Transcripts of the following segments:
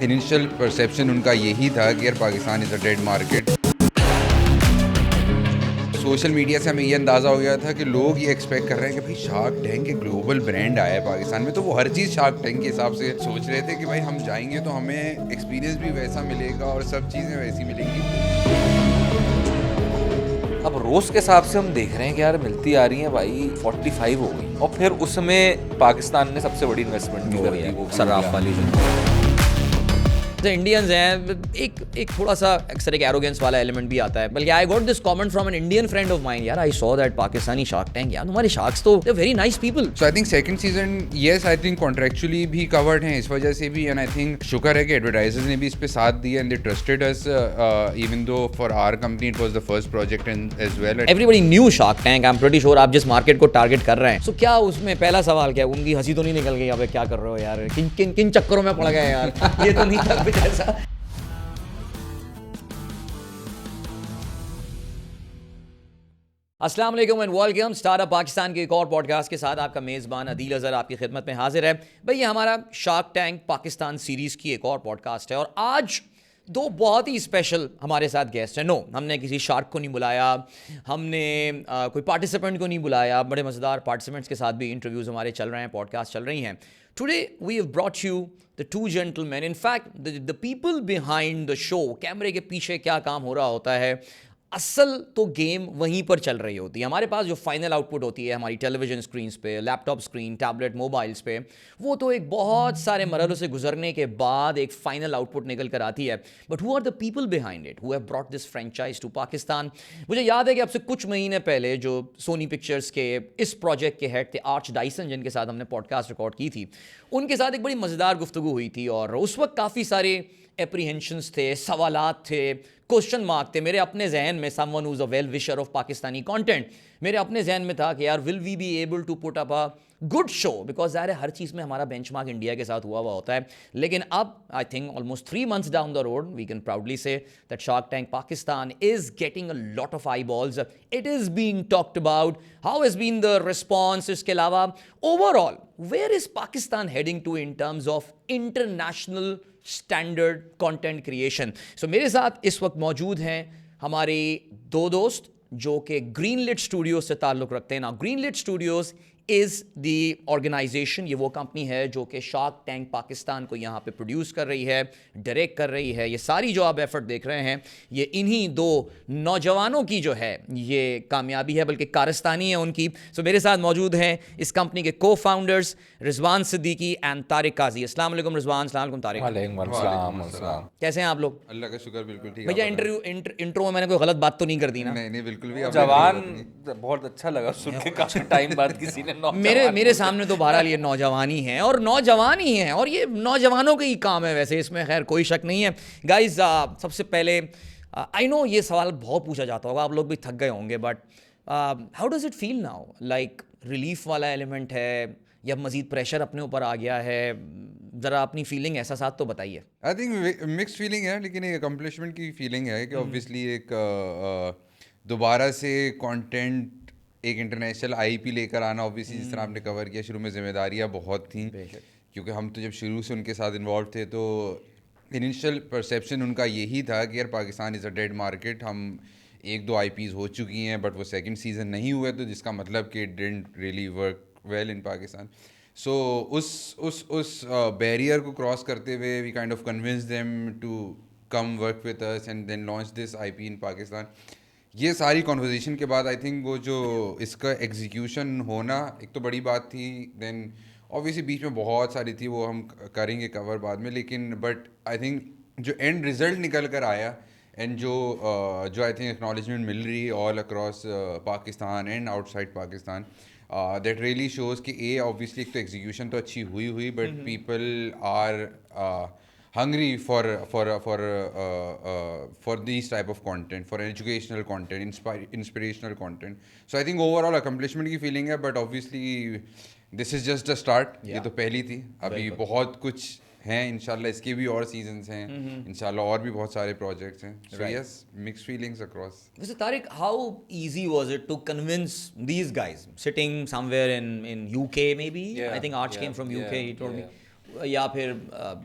Initial perception उनका यही था कि यार Pakistan is a dead market. Social media से हमें ये अंदाज़ा हो गया था कि लोग ये एक्सपेक्ट कर रहे हैं कि भाई शार्क टैंक एक ग्लोबल ब्रांड आया है पाकिस्तान में, तो वो हर चीज़ शार्क टैंक के हिसाब से सोच रहे थे कि भाई हम जाएंगे तो हमें एक्सपीरियंस भी वैसा मिलेगा और सब चीज़ें वैसी मिलेंगी। अब रोज के हिसाब से हम देख रहे हैं कि यार मिलती आ रही है भाई 45 हो गई, और फिर उसमें पाकिस्तान ने सबसे बड़ी इन्वेस्टमेंट भी कर दी, वो सर्राफ वाली जो इंडियंस हैं, एक थोड़ा सा अक्सर एक एरोगेंस वाला एलिमेंट भी आता है। बल्कि I got this comment from an Indian friend of mine, यार I saw that Pakistani shark tank, यार तुम्हारे शार्क्स तो they very nice people. So I think second season yes I think contractually भी कवर्ड हैं इस वजह से भी, एंड आई थिंक शुक्र है कि एडवर्टाइजर्स ने भी इस पे साथ दिया and they trusted us even though for our company it was the first project as well. Everybody knew shark tank, I am pretty sure आप जिस मार्केट को टारगेट कर रहे हैं, सो क्या उसमें पहला सवाल क्या है, उनकी हंसी तो नहीं निकल गई, यहाँ पे क्या कर रहे हो यार, किन चक्करों में पड़ गए यार, ये तो नहीं था कुछ ऐसा। अस्सलाम वालेकुम एंड वेलकम स्टार्टअप पाकिस्तान के एक और पॉडकास्ट के साथ आपका मेज़बान अदील अज़हर आपकी खिदमत में हाजिर है। भाई ये हमारा शार्क टैंक पाकिस्तान सीरीज़ की एक और पॉडकास्ट है और आज दो बहुत ही स्पेशल हमारे साथ गेस्ट हैं। नो, हमने किसी शार्क को नहीं बुलाया, हमने कोई पार्टिसिपेंट को नहीं बुलाया, बड़े मज़ेदार पार्टिसिपेंट्स के साथ भी इंटरव्यूज़ हमारे चल रहे हैं, पॉडकास्ट चल रही हैं। Today we have brought you the two gentleman, in fact the people behind the show, कैमरे के पीछे क्या काम हो रहा होता है, असल तो गेम वहीं पर चल रही होती है। हमारे पास जो फाइनल आउटपुट होती है हमारी टेलीविजन स्क्रीन्स पे, लैपटॉप स्क्रीन, टैबलेट, मोबाइल्स पे, वो तो एक बहुत सारे मरहलों से गुजरने के बाद एक फाइनल आउटपुट निकल कर आती है। But who are the people behind it who have brought this franchise to Pakistan. मुझे याद है कि अब से कुछ महीने पहले जो सोनी पिक्चर्स के इस प्रोजेक्ट के हेड थे आर्च डाइसन, जिनके साथ हमने पॉडकास्ट रिकॉर्ड की थी, उनके साथ एक बड़ी मज़ेदार गुफ्तगू हुई थी और उस वक्त काफ़ी सारे एप्रीहेंशंस थे, सवालात थे, क्वेश्चन मार्क थे। मेरे अपने जहन में, someone who is a well wisher of Pakistani content, मेरे अपने जहन में था कि यार will we be able to put up a good show, because ज़ाहिर है हर चीज़ में हमारा बेंचमार्क इंडिया के साथ हुआ होता है। लेकिन अब I think almost 3 months down the road we can proudly say that shark tank Pakistan is getting a lot of eyeballs, it is being talked about, how has been the response. इसके अलावा overall where is Pakistan heading to in terms of international standard content creation. So मेरे साथ इस वक्त मौजूद हैं हमारे दो दोस्त जो कि ग्रीनलिट स्टूडियोज से ताल्लुक़ रखते हैं ना। ग्रीनलिट स्टूडियोज़ इज़ दी ऑर्गेनाइजेशन, ये वो कंपनी है जो कि शार्क टैंक पाकिस्तान को यहाँ पे प्रोड्यूस कर रही है, डायरेक्ट कर रही है। ये सारी जो आप एफर्ट देख रहे हैं ये इन्हीं दो नौजवानों की जो है ये कामयाबी है, बल्कि कारस्तानी है उनकी। सो मेरे साथ मौजूद हैं इस कंपनी के को फाउंडर्स रिजवान सिद्दीकी एंड तारिक काजी। अस्सलाम वालेकुम रिजवान, अस्सलाम वालेकुम तारिक। वालेकुम अस्सलाम। कैसे हैं आप लोग? अल्लाह का शुक्र, बिल्कुल ठीक। भैया इंट्रो में मैंने कोई गलत बात तो नहीं कर दी ना? नहीं बिल्कुल भी। जवान बहुत अच्छा लगा सुन के, काफी टाइम बाद किसी ने मेरे सामने तो बहरहाल ये नौजवान ही हैं और नौजवान ही हैं और ये नौजवानों का ही काम है वैसे, इसमें खैर कोई शक नहीं है। गाइज सबसे पहले आई नो ये सवाल बहुत पूछा जाता होगा, आप लोग भी थक गए होंगे, but how does it feel now? Like relief वाला एलिमेंट है या मज़ीद प्रेशर अपने ऊपर आ गया है? ज़रा अपनी फीलिंग एहसास तो बताइए। आई थिंक मिक्स्ड फीलिंग है, लेकिन एक अकम्पलिशमेंट की फीलिंग है कि ऑब्वियसली एक दोबारा से कंटेंट, एक इंटरनेशनल आईपी लेकर आना, ऑब्वियसली जिस तरह आपने कवर किया, शुरू में जिम्मेदारियां बहुत थीं क्योंकि हम तो जब शुरू से उनके साथ इन्वॉल्व थे, तो इनिशियल परसेप्शन उनका यही था कि यार Pakistan is a dead market. हम एक दो आईपीज़ हो चुकी हैं बट वो सेकंड सीज़न नहीं हुए, तो जिसका मतलब कि it didn't really work well in Pakistan. So उस बैरियर को क्रॉस करते हुए we kind of convince them to come work with us and then launch this IP in Pakistan. ये सारी कॉन्वर्जेसन के बाद आई थिंक वो जो इसका एग्जीक्यूशन होना एक तो बड़ी बात थी, देन ऑब्वियसली बीच में बहुत सारी थी, वो हम करेंगे कवर बाद में, लेकिन बट आई थिंक जो एंड रिजल्ट निकल कर आया एंड जो आई थिंक एक्नॉलेजमेंट मिल रही है all across Pakistan and outside Pakistan, that really shows कि ए ऑब्वियसली एक तो एग्जीक्यूशन तो अच्छी हुई but people are hungry for these type of content, for educational content, inspirational content. So I think overall accomplishment की feeling है, but obviously this is just a start. ये तो पहली थी, अभी बहुत कुछ हैं, इंशाल्लाह इसके भी और सीजन्स हैं, इंशाल्लाह और भी बहुत सारे प्रोजेक्ट्स हैं. So yes, mixed feelings across. Mr. Tariq, how easy was it to convince these guys sitting somewhere in UK maybe? I think Arch came from UK, he told me. या फिर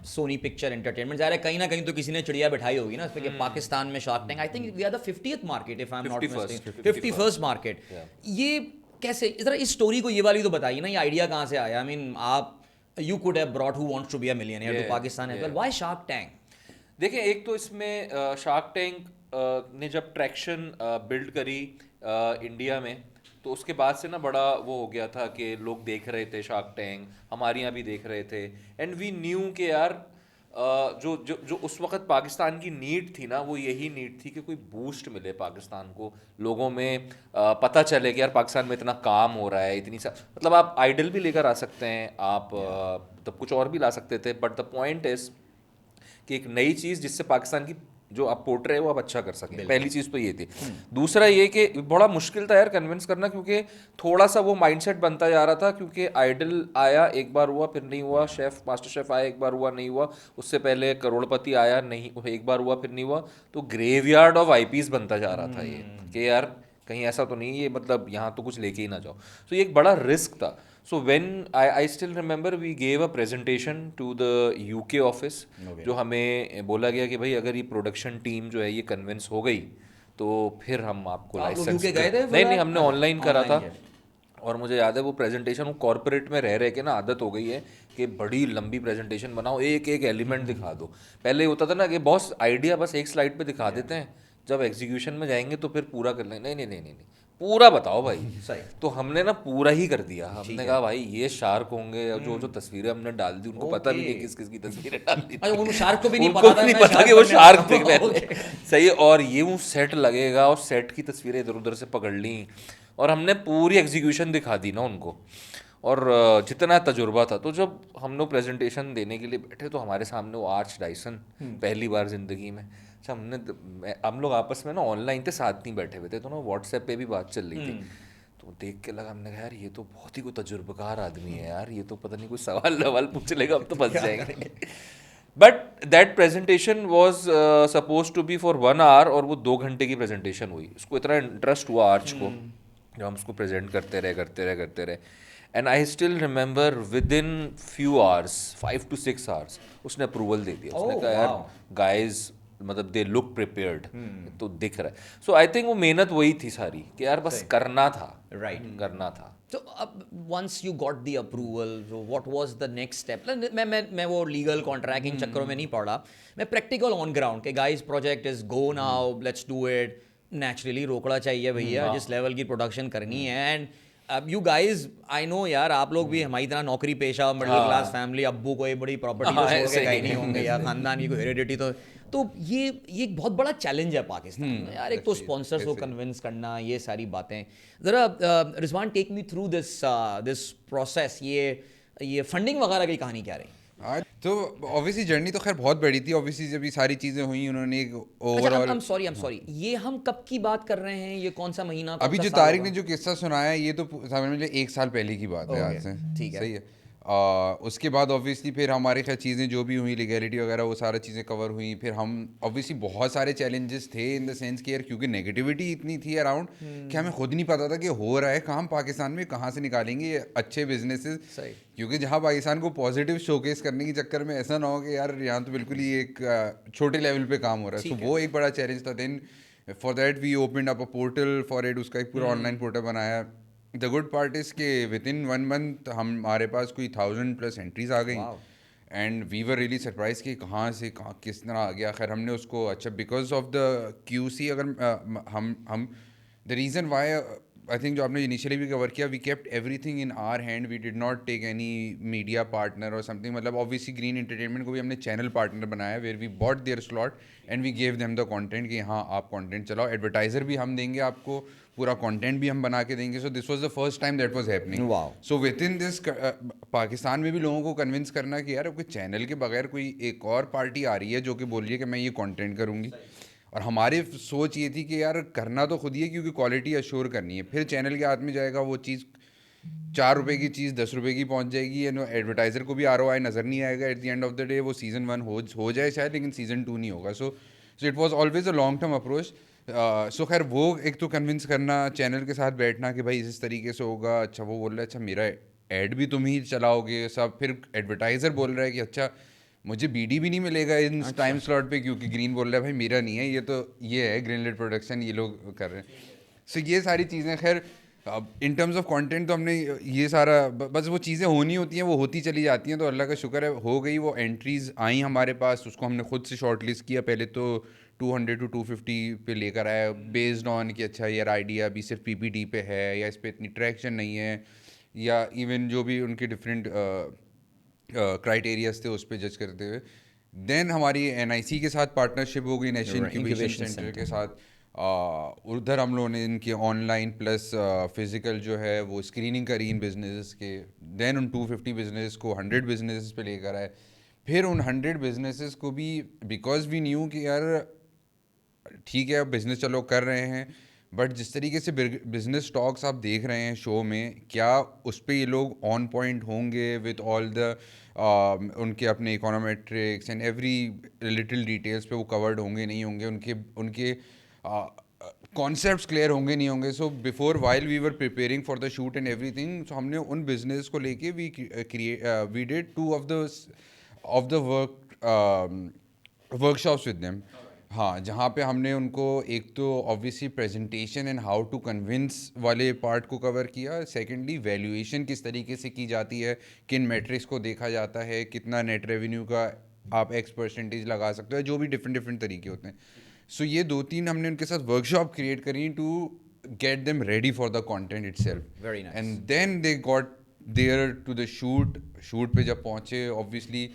Soni picture entertainment, ज़ाहिर है कहीं ना कहीं तो किसी ने चिड़िया बिठाई होगी ना इस पे कि पाकिस्तान में Shark tank, I think we are the 50th market if I am not 51st, mistaken, 51st 51st market. ये कैसे, जरा इस स्टोरी को, ये वाली तो बताइए ना, ये आइडिया कहाँ से आया? आई मीन आप, you could have brought who wants to be a millionaire to Pakistan as well, why Shark Tank? देखिए, एक तो इसमें शार्क टैंक ने जब ट्रैक्शन बिल्ड करी इंडिया में, तो उसके बाद से ना बड़ा वो हो गया था कि लोग देख रहे थे शार्क टैंक, हमारे यहाँ भी देख रहे थे, एंड वी न्यू कि यार जो जो जो उस वक्त पाकिस्तान की नीड थी ना, वो यही नीड थी कि कोई बूस्ट मिले पाकिस्तान को, लोगों में पता चले कि यार पाकिस्तान में इतना काम हो रहा है, इतनी मतलब आप आइडल भी लेकर आ सकते हैं, आप तब कुछ और भी ला सकते थे, बट द पॉइंट इज कि एक नई चीज़ जिससे पाकिस्तान की जो आप पोर्ट्रे है वो आप अच्छा कर सकें, पहली चीज़ तो ये थी। दूसरा ये कि बड़ा मुश्किल था यार कन्विंस करना, क्योंकि थोड़ा सा वो माइंडसेट बनता जा रहा था, क्योंकि आइडल आया, एक बार हुआ फिर नहीं हुआ, शेफ मास्टर शेफ आया, एक बार हुआ नहीं हुआ, उससे पहले करोड़पति आया, नहीं, एक बार हुआ फिर नहीं हुआ, तो ग्रेवयार्ड ऑफ आईपीज बनता जा रहा था ये कि यार कहीं ऐसा तो नहीं, ये मतलब यहाँ तो कुछ लेके ही ना जाओ, तो ये एक बड़ा रिस्क था। So when I still remember we gave a presentation to the UK office, जो हमें बोला गया कि भाई अगर ये प्रोडक्शन टीम जो है ये कन्विंस हो गई तो फिर हम आपको आप लोग लाइसेंस UK गए थे? नहीं, हमने ऑनलाइन करा था। Online और मुझे याद है वो प्रेजेंटेशन, वो कॉर्पोरेट में रह के ना आदत हो गई है कि बड़ी लंबी प्रेजेंटेशन बनाओ, एक एक एलिमेंट दिखा दो। पहले होता था ना कि बॉस आइडिया बस एक स्लाइड पे दिखा देते हैं, जब एग्जीक्यूशन में जाएंगे तो फिर पूरा कर लेंगे, नहीं नहीं नहीं नहीं नहीं, पूरा बताओ भाई। सही। तो हमने ना पूरा ही कर दिया, हमने कहा भाई ये शार्क होंगे, जो जो तस्वीरें हमने डाल दी उनको पता भी नहीं किस किस की तस्वीरें डाल दी, अच्छा, उन शार्क को भी नहीं उनको पता था नहीं मैं पता शार्क कि वो बनने शार्क वाला दिख हूँ। रहे हैं। सही है, और ये वो सेट लगेगा और सेट की तस्वीरें इधर उधर से पकड़ ली, और हमने पूरी एग्जीक्यूशन दिखा दी ना उनको, और जितना तजुर्बा था। तो जब हम लोग प्रेजेंटेशन देने के लिए बैठे तो हमारे सामने वो आर्च डायसन, पहली बार जिंदगी में। अच्छा, हम लोग आपस में ना ऑनलाइन थे, साथ नहीं बैठे हुए थे, तो ना व्हाट्सएप पे भी बात चल रही थी, तो देख के लगा, हमने कहा यार ये तो बहुत ही कोई तजुर्बेकार आदमी है यार, ये तो पता नहीं कोई सवाल पूछ लेगा, अब तो फंस जाएंगे। But that presentation was suppose to be for 1 hour, और वो 2 घंटे की प्रेजेंटेशन हुई। उसको इतना इंटरेस्ट हुआ आर्च को, जब हम उसको प्रेजेंट करते रहे, and I still remember with in few hours, 5 to 6 hours, उसने अप्रूवल दे दिया। उसने कहा यार गाइज, मतलब दे लुक प्रिपेयर्ड, तो दिख रहा है। सो आई थिंक वो मेहनत वही थी सारी कि यार बस करना था, Right. करना था। तो अब once you got the approval, what was the next step? मैं वो लीगल कॉन्ट्रैक्टिंग चक्करों में नहीं पड़ा, मैं प्रैक्टिकल ऑन ग्राउंड के guys project is go now, let's do it. Naturally रोकड़ा चाहिए भैया, जिस लेवल की प्रोडक्शन करनी है। एंड अब यू गाइज, आई नो यार, आप लोग भी हमारी तरह नौकरी पेशा मिडिल क्लास फैमिली, अब्बू कोई बड़ी प्रॉपर्टी तो छोड़ के कहीं नहीं होंगे या खानदान की कोई हेरिडिटी, तो ये एक बहुत बड़ा चैलेंज है पाकिस्तान में यार। एक तो स्पॉन्सर्स को कन्विंस करना, ये सारी बातें। ज़रा Rizwan, take me through this process, ये फंडिंग वगैरह की कहानी क्या रही? तो ऑब्वियसली जर्नी तो खैर बहुत बड़ी थी। ऑब्वियसली जब ये सारी चीज़ें हुई, उन्होंने एक ओवरऑल, I'm sorry, ये हम कब की बात कर रहे हैं? ये कौन सा महीना, कौन अभी सा जो साल तारिक होगा? ने जो किस्सा सुनाया, ये तो समझ लीजिए 1 साल पहले की बात है आज से। ठीक है। सही है। उसके बाद ऑब्वियसली फिर हमारे खैर चीज़ें जो भी हुई, लीगैलिटी वगैरह, वो सारी चीज़ें कवर हुई। फिर हम ऑब्वियसली बहुत सारे चैलेंजेस थे इन द सेंस कि यार, क्योंकि नेगेटिविटी इतनी थी अराउंड कि हमें खुद नहीं पता था कि हो रहा है काम पाकिस्तान में, कहाँ से निकालेंगे ये अच्छे बिजनेसेस। सही। क्योंकि जहाँ पाकिस्तान को पॉजिटिव शोकेस करने के चक्कर में ऐसा ना हो कि यार यहाँ तो बिल्कुल ही एक छोटे लेवल पे काम हो रहा है। सो वो एक बड़ा चैलेंज था। Then for that we opened up a portal for it, उसका एक पूरा ऑनलाइन पोर्टल बनाया। द गुड पार्ट इज़ के विद इन 1 month हमारे पास कोई 1000+ एंट्रीज आ गई, and we were really surprise कि कहाँ से किस तरह आ गया। खैर हमने उसको, अच्छा, बिकॉज ऑफ द QC, अगर हम the reason why I think जो आपने इनिशियली भी कवर किया, we kept everything in our hand, we did not take any media partner और समथिंग। मतलब ऑब्वियसली ग्रीन एंटरटेनमेंट को भी हमने चैनल पार्टनर बनाया, where we bought their slot and we gave them the content कि हाँ आप कंटेंट चलाओ, एडवर्टाइजर भी हम देंगे आपको, पूरा कंटेंट भी हम बना के देंगे। So this was the first time that was happening. Wow. So with in this Pakistan में भी लोगों को कन्विंस करना कि यार कोई चैनल के बगैर कोई एक और पार्टी आ रही है जो कि बोल रही है कि मैं ये कंटेंट करूँगी। और हमारी सोच ये थी कि यार करना तो खुद ही है, क्योंकि क्वालिटी अश्योर करनी है। फिर चैनल के हाथ में जाएगा वो चीज़, 4 रुपये की चीज़ 10 रुपये की पहुंच जाएगी, एंड एडवर्टाइज़र को भी ROI नज़र नहीं आएगा। At the end of the day वो सीज़न 1 हो जाए शायद, लेकिन सीज़न 2 नहीं होगा। So it was always a long term approach. So खैर वो एक तो कन्विंस करना, चैनल के साथ बैठना कि भाई इस तरीके से होगा। अच्छा, वो बोल रहा है अच्छा मेरा एड भी तुम ही चलाओगे सब, फिर एडवर्टाइज़र बोल रहा है कि अच्छा मुझे बीडी भी नहीं मिलेगा इन टाइम स्लॉट पे, क्योंकि ग्रीन बोल रहा है भाई मेरा नहीं है, ये तो ये है ग्रीनलाइट प्रोडक्शन, ये लोग कर रहे हैं। सो ये सारी चीज़ें खैर इन टर्म्स ऑफ कंटेंट तो हमने ये सारा बस वो चीज़ें होनी होती हैं, वो होती चली जाती हैं, तो अल्लाह का शुक्र है हो गई, वो एंट्रीज़ आई हमारे पास, उसको हमने खुद से शॉर्ट लिस्ट किया, पहले तो 200 to 250 पे लेकर आया बेस्ड ऑन कि अच्छा यार आइडिया अभी सिर्फ पीपीटी पे है या इस पर इतनी ट्रैक्शन नहीं है, या इवन जो भी उनके डिफरेंट क्राइटेरियाज थे उस पर जज करते हुए। देन हमारी एनआईसी के साथ पार्टनरशिप हो गई, नेशनल इंक्यूबेशन सेंटर के साथ। उधर हम लोगों ने इनके ऑनलाइन प्लस फिज़िकल जो है वो स्क्रीनिंग करी इन बिजनेस के। देन उन 250 बिजनेस को 100 बिजनेस पे लेकर आए। फिर उन 100 बिजनेसेस को भी बिकॉज वी न्यू कि यार ठीक है बिजनेस चलो कर रहे हैं, बट जिस तरीके से बिजनेस स्टॉक्स आप देख रहे हैं शो में, क्या उस पर ये लोग ऑन पॉइंट होंगे विद ऑल द उनके अपने econometrics and every little details पे वो कवर्ड होंगे नहीं होंगे, उनके उनके कॉन्सेप्ट्स क्लियर होंगे नहीं होंगे। So before while we were preparing for the shoot and everything, so हमने उन बिजनेस को लेके we did 2 of the workshops with them. हाँ, जहाँ पे हमने उनको एक तो obviously presentation and how to convince वाले पार्ट को कवर किया, सेकेंडली वैल्यूएशन किस तरीके से की जाती है, किन मैट्रिक्स को देखा जाता है, कितना नेट रेवेन्यू का आप X% लगा सकते हो, जो भी डिफरेंट तरीके होते हैं। सो ये 2-3 हमने उनके साथ वर्कशॉप क्रिएट करी to get them ready for the content itself. Very nice. And then they got there to the shoot पे जब पहुँचे, ऑब्वियसली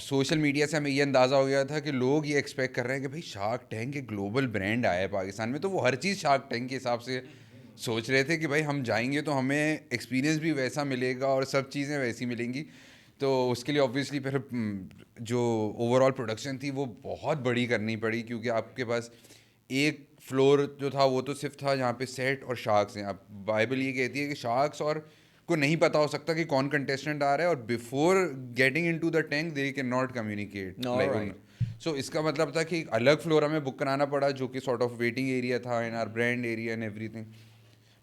सोशल मीडिया से हमें ये अंदाज़ा हो गया था कि लोग ये एक्सपेक्ट कर रहे हैं कि भाई शार्क टैंक एक ग्लोबल ब्रांड आया है पाकिस्तान में, तो वो हर चीज़ शार्क टैंक के हिसाब से सोच रहे थे कि भाई हम जाएंगे तो हमें एक्सपीरियंस भी वैसा मिलेगा और सब चीज़ें वैसी मिलेंगी। तो उसके लिए ऑब्वियसली फिर जो ओवरऑल प्रोडक्शन थी वो बहुत बड़ी करनी पड़ी, क्योंकि आपके पास एक फ्लोर जो था वो तो सिर्फ था जहाँ पे सेट और शार्क्स हैं। अब बाइबल ये कहती है कि शार्क्स और को नहीं पता हो सकता कि कौन कंटेस्टेंट आ रहा है, और before getting into the tank they can not communicate like. So इसका मतलब था कि एक अलग फ्लोर हमें बुक कराना पड़ा जो कि सॉर्ट ऑफ वेटिंग एरिया था in our brand area and everything.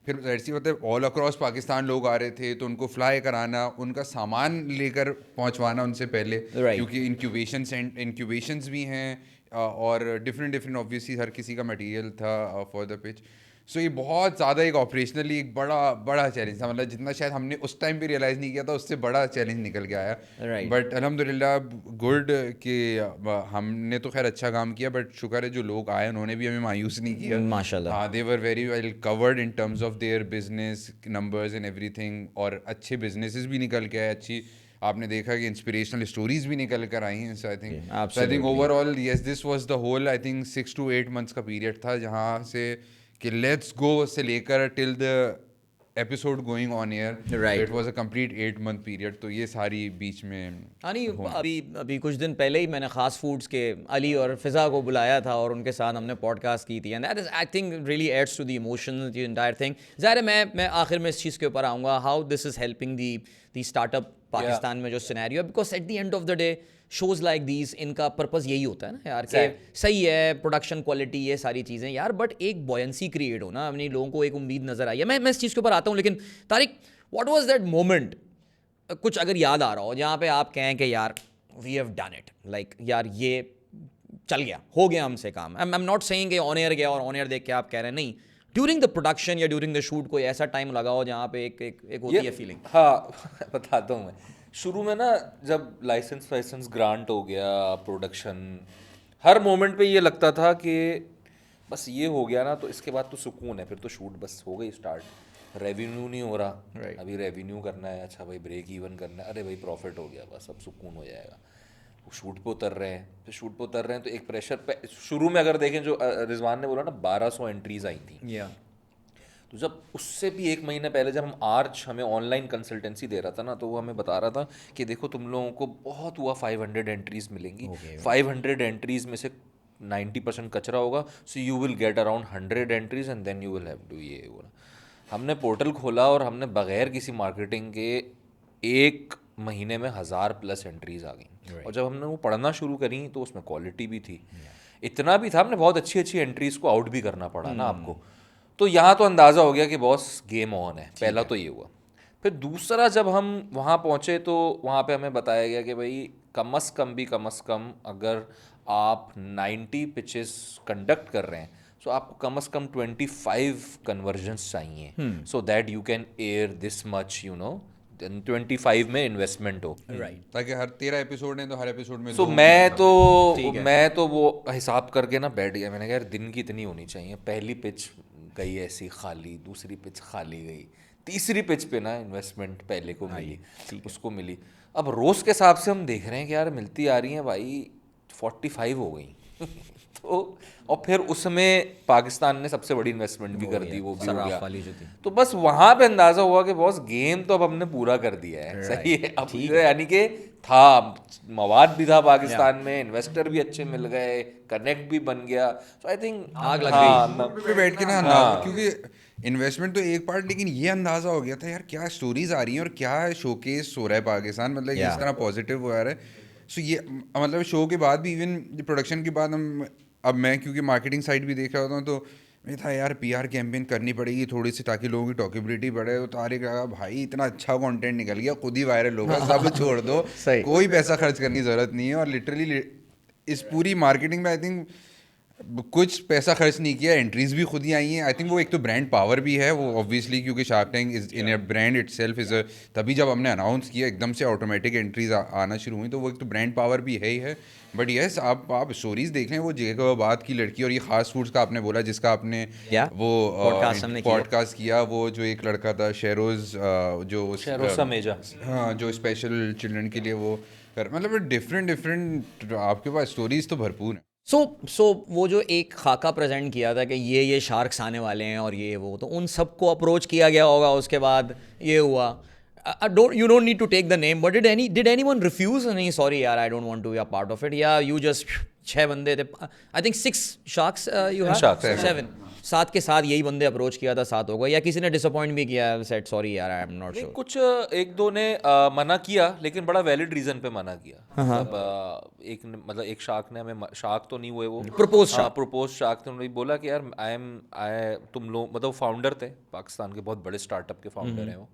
फिर ऐसी मतलब ऑल अक्रॉस पाकिस्तान लोग आ रहे थे, तो उनको फ्लाई कराना, उनका सामान लेकर पहुंचवाना उनसे पहले, क्योंकि इंक्यूबेशंस भी हैं और डिफरेंट ऑब्वियसली हर किसी का मटेरियल था फॉर द पिच। सो ये बहुत ज़्यादा एक ऑपरेशनली एक बड़ा चैलेंज था, मतलब जितना शायद हमने उस टाइम पे रियलाइज़ नहीं किया था उससे बड़ा चैलेंज निकल के आया। बट अल्हम्दुलिल्लाह गुड कि हमने तो खैर अच्छा काम किया, बट शुक्र है जो लोग आए उन्होंने भी हमें मायूस नहीं किया माशाल्लाह। हाँ, they were very well covered in terms of their business numbers and everything, और अच्छे बिजनेसेस भी निकल के आए, अच्छी आपने देखा कि इंस्पिरेशनल स्टोरीज भी निकल कर आई हैं। So I think overall yes this was the whole I think 6 to 8 months का पीरियड था, जहाँ से कि लेट्स गो से लेकर till the episode going on air, right, it was a complete 8-month period. तो ये सारी बीच में नहीं अभी कुछ दिन पहले ही मैंने खास फूड्स के अली और फिज़ा को बुलाया था और उनके साथ हमने पॉडकास्ट की थी, and that is I think really adds to the emotional the entire thing. ज़ाहिर है मैं आखिर में इस चीज़ के ऊपर आऊँगा, how this is helping the startup Pakistan में जो सिनेरियो है, because at the end of the day shows like these इनका पर्पज़ यही होता है ना यार कि सही है प्रोडक्शन क्वालिटी ये सारी चीज़ें यार, बट एक बॉयंसी क्रिएट हो ना, अपनी लोगों को एक उम्मीद नज़र आई है। मैं इस चीज़ के ऊपर आता हूँ, लेकिन Tariq what was that moment, कुछ अगर याद आ रहा हो जहाँ पे आप कहें कि यार we have done it, like यार ये चल गया, हो गया हमसे काम। आई एम नॉट सेइंग कि ऑन एयर गया और ऑन एयर देख के आप कह रहे हैं, नहीं, ड्यूरिंग द प्रोडक्शन या ड्यूरिंग द शूट कोई ऐसा टाइम लगा हो जहाँ पे एक होती है फीलिंग। हाँ बताता हूँ मैं। शुरू में ना जब लाइसेंस ग्रांट हो गया, प्रोडक्शन, हर मोमेंट पे ये लगता था कि बस ये हो गया ना तो इसके बाद तो सुकून है, फिर तो शूट बस हो गई स्टार्ट। रेवेन्यू नहीं हो रहा, अभी रेवेन्यू करना है, अच्छा भाई ब्रेक इवन करना है, अरे भाई प्रॉफिट हो गया, बस अब सुकून हो जाएगा। शूट पे उतर रहे हैं, फिर शूट पे उतर रहे हैं तो एक प्रेशर पे, शुरू में अगर देखें जो रिजवान ने बोला ना 1200 एंट्रीज आई थी, तो जब उससे भी एक महीने पहले जब हम आर्च हमें ऑनलाइन कंसल्टेंसी दे रहा था ना, तो वो हमें बता रहा था कि देखो तुम लोगों को बहुत हुआ 500 एंट्रीज मिलेंगी, 500 एंट्रीज में से 90% कचरा होगा, so you will get around 100 entries and then you will have to ये वो। हमने पोर्टल खोला और हमने बगैर किसी मार्केटिंग के एक महीने में 1000+ एंट्रीज आ गई, और जब हमने वो पढ़ना शुरू करी तो उसमें क्वालिटी भी थी, इतना भी था, हमने बहुत अच्छी एंट्रीज को आउट भी करना पड़ा ना आपको। तो यहाँ तो अंदाज़ा हो गया कि बॉस गेम ऑन है, पहला तो ये हुआ। फिर दूसरा जब हम वहाँ पहुँचे तो वहाँ पे हमें बताया गया कि भाई कम अज़ कम अगर आप 90 पिचेस कंडक्ट कर रहे हैं सो आपको कम अज़ कम 25 कन्वर्जन्स चाहिए so that you can air this much 25 में इन्वेस्टमेंट हो। राइट। ताकि हर 13 एपिसोड है तो हर एपिसोड में सो दो मैं तो वो हिसाब करके ना बैठ गया, मैंने कहा यार दिन की इतनी होनी चाहिए। पहली पिच गई ऐसी खाली, दूसरी पिच खाली गई, तीसरी पिच पे ना इन्वेस्टमेंट पहले को मिली, उसको मिली। अब रोज के हिसाब से हम देख रहे हैं कि यार मिलती आ रही हैं भाई 45 हो गई तो और फिर उसमें पाकिस्तान ने सबसे बड़ी इन्वेस्टमेंट भी कर दी, वो भी हो सर्राफ गया। वाली जो थी। तो बस वहां पे अंदाजा हुआ कि बॉस गेम तो अब हमने पूरा कर दिया है। सही है, अब यानी कि था मवाद भी था पाकिस्तान में, इन्वेस्टर भी अच्छे मिल गए, कनेक्ट भी बन गया। सो आई थिंक आग लग गई। पे बैठ के ना अंदाजा, क्योंकि इन्वेस्टमेंट तो एक पार्ट, लेकिन ये अंदाजा हो गया था यार क्या स्टोरीज आ रही हैं और क्या शोकेस हो रहा है पाकिस्तान, मतलब Yeah. इस तरह पॉजिटिव हो रहा है। सो ये मतलब शो के बाद भी, इवन प्रोडक्शन के बाद हम, अब मैं क्योंकि मार्केटिंग साइड भी देख रहा होता हूँ तो मैं था यार पीआर कैंपेन करनी पड़ेगी थोड़ी सी ताकि लोगों की टॉकेबिलिटी बढ़े। तो तारिक लगा भाई इतना अच्छा कंटेंट निकल गया, खुद ही वायरल होगा, सब छोड़ दो, सही। कोई पैसा खर्च करने की जरूरत नहीं है। और लिटरली इस पूरी मार्केटिंग में आई थिंक कुछ पैसा खर्च नहीं किया, एंट्रीज भी खुद ही आई हैं। आई थिंक वो एक तो ब्रांड पावर भी है वो ऑब्वियसली, क्योंकि shark tank is in a brand itself is, तभी जब हमने अनाउंस किया एकदम से ऑटोमेटिक एंट्रीज आना शुरू हुई, तो वो एक तो ब्रांड पावर भी है ही है। बट येस आप स्टोरीज देख लें, वो जैकबाबाद की लड़की और ये खास फूड्स का आपने बोला जिसका आपने Yeah. वो Podcast हमने किया। पॉडकास्ट किया, वो जो एक लड़का था शेरोज, जो शेरोज समेजा। हाँ जो स्पेशल चिल्ड्रन के लिए वो मतलब डिफरेंट आपके पास स्टोरीज तो भरपूर हैं। सो वो जो एक खाका प्रेजेंट किया था कि ये शार्क्स आने वाले हैं और ये वो, तो उन सबको अप्रोच किया गया होगा, उसके बाद ये हुआ। You don't need to take the name, but did anyone refuse? नहीं sorry यार, I don't want to be a part of it, या you just 6 बंदे थे, I think 6 sharks you have? Sharks, 7 सात के साथ यही बंदे अप्रोच किया था, 7 हो गए, या किसी ने डिसअपॉइंट भी किया, सेड सॉरी यार आई एम नॉट श्योर? कुछ एक दो ने मना किया, लेकिन बड़ा वैलिड रीजन पे मना किया। मतलब एक शार्क ने हमें, शार्क तो नहीं हुए वो, प्रपोज शार्क थे, उन्होंने बोला कि यार तुम लोग, मतलब फाउंडर थे पाकिस्तान के, बहुत बड़े स्टार्टअप के फाउंडर हैं वो।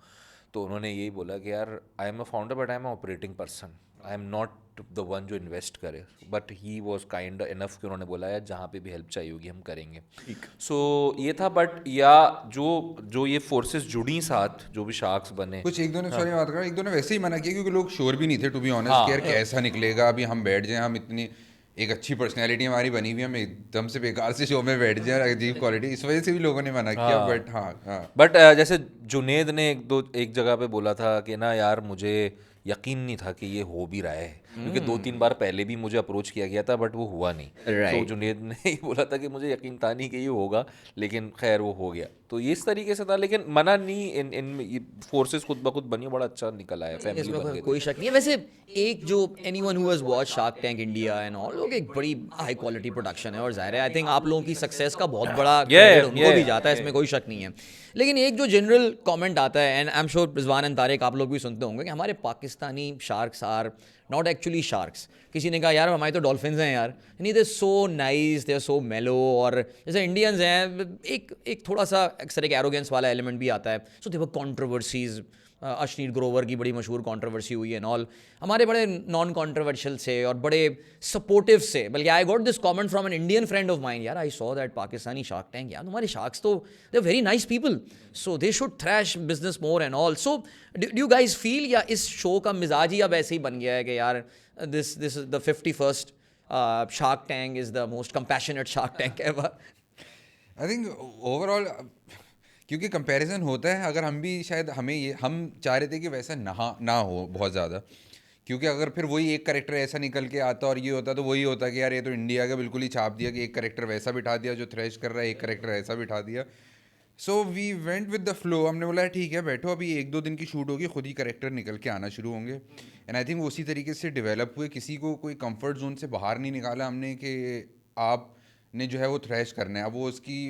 तो उन्होंने यही बोला कि यार I am a founder but I am operating person, I am not the one जो इन्वेस्ट करे। But he was kind enough कि उन्होंने बोला यार जहाँ पे भी हेल्प चाहिए होगी हम करेंगे। सो ये था। बट या जो ये फोर्सेस जुड़ी साथ, जो भी शार्क्स बने, कुछ एक दो ने सॉरी बात कर, एक दो ने वैसे ही मना किया क्योंकि लोग श्योर भी नहीं थे टू बी ऑनेस्ट कि यार कैसा निकलेगा। अभी हम बैठ जाएं, हम इतनी एक अच्छी पर्सनैलिटी हमारी बनी हुई, हम एकदम से बेकार से शो में बैठ जाए, अजीब क्वालिटी, इस वजह से भी लोगों ने मना किया। बट हाँ बट जैसे जुनेद ने एक जगह पे बोला था कि ना यार मुझे यकीन नहीं था कि ये हो भी रहा है, क्योंकि 2-3 बार पहले भी मुझे अप्रोच किया गया था बट वो हुआ नहीं। तो जुनेद ने ही बोला था कि मुझे यकीन था नहीं कि ये होगा, लेकिन खैर वो हो गया। तो ये इस तरीके से था, लेकिन मना नहीं, इन फोर्सेस खुद ब खुद बनी, बड़ा अच्छा निकल आया, फैमिली बन गई। कोई शक नहीं है। वैसे एक जो anyone who has watch shark tank India and all, लोग एक बड़ी हाई क्वालिटी प्रोडक्शन है और जाहिर है आई थिंक आप लोगों की सक्सेस का बहुत बड़ा क्रेडिट उनको भी जाता है, इसमें कोई शक नहीं है। लेकिन एक जो जनरल कमेंट आता है, and I am sure Rizwan and Tariq आप लोग भी सुनते होंगे, कि हमारे Pakistani sharks are not actually sharks. किसी ने कहा यार हमारे तो डॉल्फिन्स हैं यार, नहीं दे so nice, they are so मेलो, और जैसे इंडियंस हैं एक थोड़ा सा अक्सर एक एरोगेंस वाला एलिमेंट भी आता है। सो देवर कॉन्ट्रोवर्सीज, अश्नीर ग्रोवर की बड़ी मशहूर कंट्रोवर्सी हुई एंड ऑल, हमारे बड़े नॉन कंट्रोवर्शियल से और बड़े सपोर्टिव से। बल्कि I got this comment from an Indian friend of mind, यार I saw that Pakistani shark tank, यार तुम्हारे शार्क्स तो they are very nice people, so they should thrash business more and all. So do you guys feel, या इस show का मिजाज ही अब ऐसे ही बन गया है कि यार this is the 51st shark tank is the most compassionate shark tank ever? I think overall क्योंकि कंपैरिजन होता है, अगर हम भी शायद हम चाह रहे थे कि वैसा ना हो बहुत ज़्यादा, क्योंकि अगर फिर वही एक करेक्टर ऐसा निकल के आता और ये होता तो वही होता कि यार ये तो इंडिया का बिल्कुल ही छाप दिया कि एक करेक्टर वैसा बिठा दिया जो थ्रेश कर रहा है, एक करेक्टर ऐसा बिठा दिया। So we went with the flow, हमने बोला ठीक है बैठो, अभी 1-2 दिन की शूट होगी, खुद ही करेक्टर निकल के आना शुरू होंगे। एंड आई थिंक उसी तरीके से डेवलप हुए, किसी को कोई कंफर्ट जोन से बाहर नहीं निकाला हमने कि आपने जो है वो थ्रैश करना है। अब वो उसकी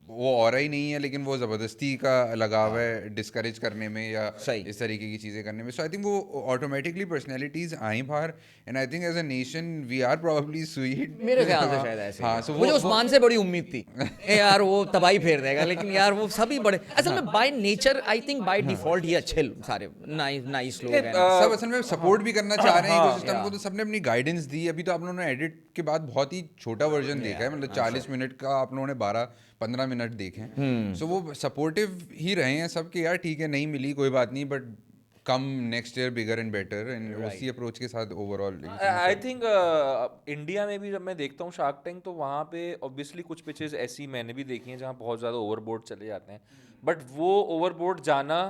वो और ही नहीं है, लेकिन वो ज़बरदस्ती का लगाव है डिस्करेज करने में या सही। इस तरीके की चीज़ें करने में. सो आई थिंक वो ऑटोमेटिकली पर्सनैलिटीज़ आई बाहर, and I think as a nation we are probably sweet. मेरे ख्याल से शायद ऐसे ही हाँ, है। so मुझे वो उस्मान से बड़ी उम्मीद थी ए यार वो तबाही फेर देगा, लेकिन यार वो सभी बड़े असल में by nature I think by default ये अच्छे सारे नाइस लोग हैं. सब असल में सपोर्ट भी करना चाह रहे हैं हाँ, इकोसिस्टम को, तो सबने अपनी गाइडेंस दी. अभी तो आप लोगों ने एडिट के बाद बहुत ही छोटा वर्जन देखा है, मतलब 40 मिनट का आप लोगों ने 12-15 मिनट देखे हैं. सो वो सपोर्टिव ही रहे हैं सब कि यार ठीक है, नहीं मिली कोई बात नहीं, but come next year bigger and better, and उसी अप्रोच के साथ ओवरऑल. आई थिंक इंडिया में भी जब मैं देखता हूँ शार्क टैंक, तो वहाँ पे ऑब्वियसली कुछ पिचेस ऐसी मैंने भी देखी हैं जहाँ बहुत ज़्यादा ओवरबोर्ड चले जाते हैं, बट वो ओवरबोर्ड जाना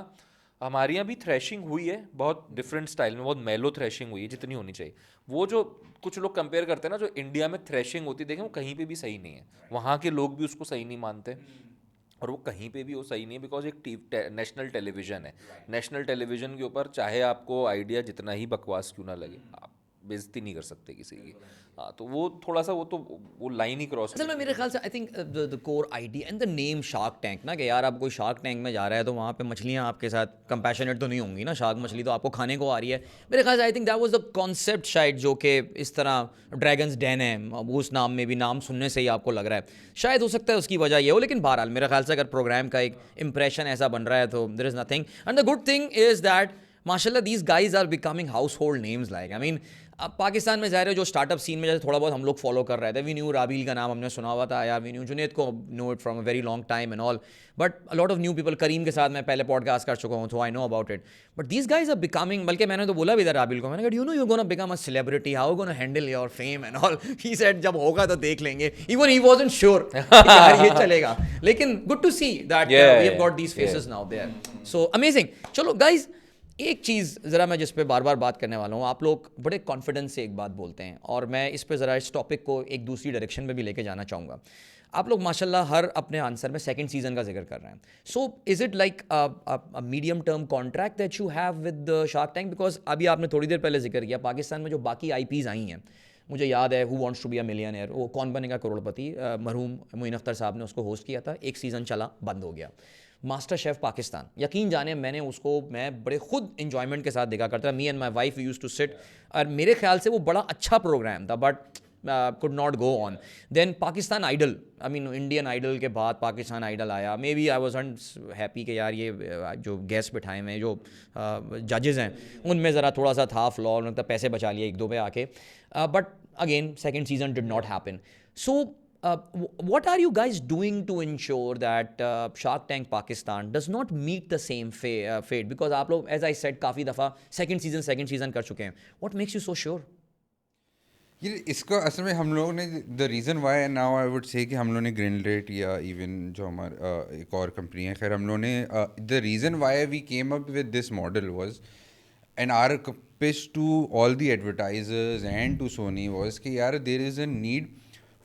हमारे यहाँ भी थ्रैशिंग हुई है बहुत डिफरेंट स्टाइल में, बहुत मेलो थ्रैशिंग हुई है जितनी होनी चाहिए. वो जो कुछ लोग कंपेयर करते हैं ना, जो इंडिया में थ्रैशिंग होती है, देखें वो कहीं पे भी सही नहीं है, वहाँ के लोग भी उसको सही नहीं मानते, और वो कहीं पे भी वो सही नहीं है, बिकॉज एक नेशनल टेलीविज़न है. नेशनल टेलीविज़न के ऊपर चाहे आपको आइडिया जितना ही बकवास क्यों ना लगे, आप बेइज्जती नहीं कर सकते किसी की. हाँ, तो वो थोड़ा सा वो लाइन ही क्रॉस. असल में मेरे ख्याल से I think the core idea and the name shark tank ना, कि यार आप कोई शार्क टैंक में जा रहा है तो वहाँ पे मछलियाँ आपके साथ कंपैशनेट तो नहीं होंगी ना, शार्क मछली तो आपको खाने को आ रही है. मेरे ख्याल से I think that was the concept शायद, जो कि इस तरह ड्रैगन्स डेन है, अब उस नाम में भी नाम सुनने से ही आपको लग रहा है शायद हो सकता है उसकी वजह ये हो. लेकिन बहरहाल मेरे ख्याल से अगर प्रोग्राम का एक इंप्रेशन ऐसा बन रहा है तो there is nothing. And the good thing is that माशाल्लाह these guys are becoming household names. Like I mean अब पाकिस्तान में ज़ाहिर है जो स्टार्टअप सीन में जैसे थोड़ा बहुत हम लोग फॉलो कर रहे थे, वी न्यू राबील का नाम हमने सुना हुआ था यार, वी न्यू जुनेद को know it from a very long time and all, but a lot of new people. Karim के साथ मैं पहले पॉडकास्ट कर चुका हूँ, तो I know about it. But these guys are becoming, बल्कि मैंने तो बोला भी था राबील को, मैंने कहा you know you gonna become a celebrity, how gonna handle your fame and all. He said जब होगा तो देख लेंगे. इवन ही वाजंट श्योर यार ये चलेगा, लेकिन good to see that we have got these faces now there. So amazing. चलो गाइज, एक चीज़ ज़रा मैं जिस पे बार बार बात करने वाला हूँ, आप लोग बड़े कॉन्फिडेंस से एक बात बोलते हैं, और मैं इस पे ज़रा इस टॉपिक को एक दूसरी डायरेक्शन में भी लेके जाना चाहूँगा. आप लोग माशाल्लाह हर अपने आंसर में सेकंड सीजन का जिक्र कर रहे हैं. So is it like a medium term contract that you have with shark tank? Because अभी आपने थोड़ी देर पहले जिक्र किया पाकिस्तान में जो बाकी IPs आई हैं, मुझे याद है who wants to be a millionaire, वो कौन बनेगा करोड़पति, मरहूम मोइन अख्तर साहब ने उसको होस्ट किया था, एक सीज़न चला, बंद हो गया. मास्टर शेफ़ पाकिस्तान, यकीन जाने मैंने उसको मैं बड़े खुद इन्जॉयमेंट के साथ देखा करता था. Me and my wife use to sit, और मेरे ख्याल से वो बड़ा अच्छा प्रोग्राम था, but could not go on. Then Pakistan idol, I mean Indian idol के बाद पाकिस्तान आइडल आया. Maybe I was happy कि यार ये जो गेस्ट बिठाए हुए हैं, जो जजेस हैं, उनमें ज़रा थोड़ा सा था फ्लॉ, उन्होंने पैसे बचा लिए एक दो पे आके. But again second season did not happen. So what are you guys doing to ensure that Shark Tank Pakistan does not meet the same fate? Because आप लोग, as I said, काफ़ी दफ़ा second season कर चुके हैं. What makes you so sure? ये इसका असल में हम लोगों ने the reason Y now I would say कि हम लोगों ने ग्रीनलाइट या इवन जो हमारा एक और कंपनी है, खैर हम लोगों ने the reason why we came up with this model was, and our pitch to all the advertisers and to Sony was कि यार there is a need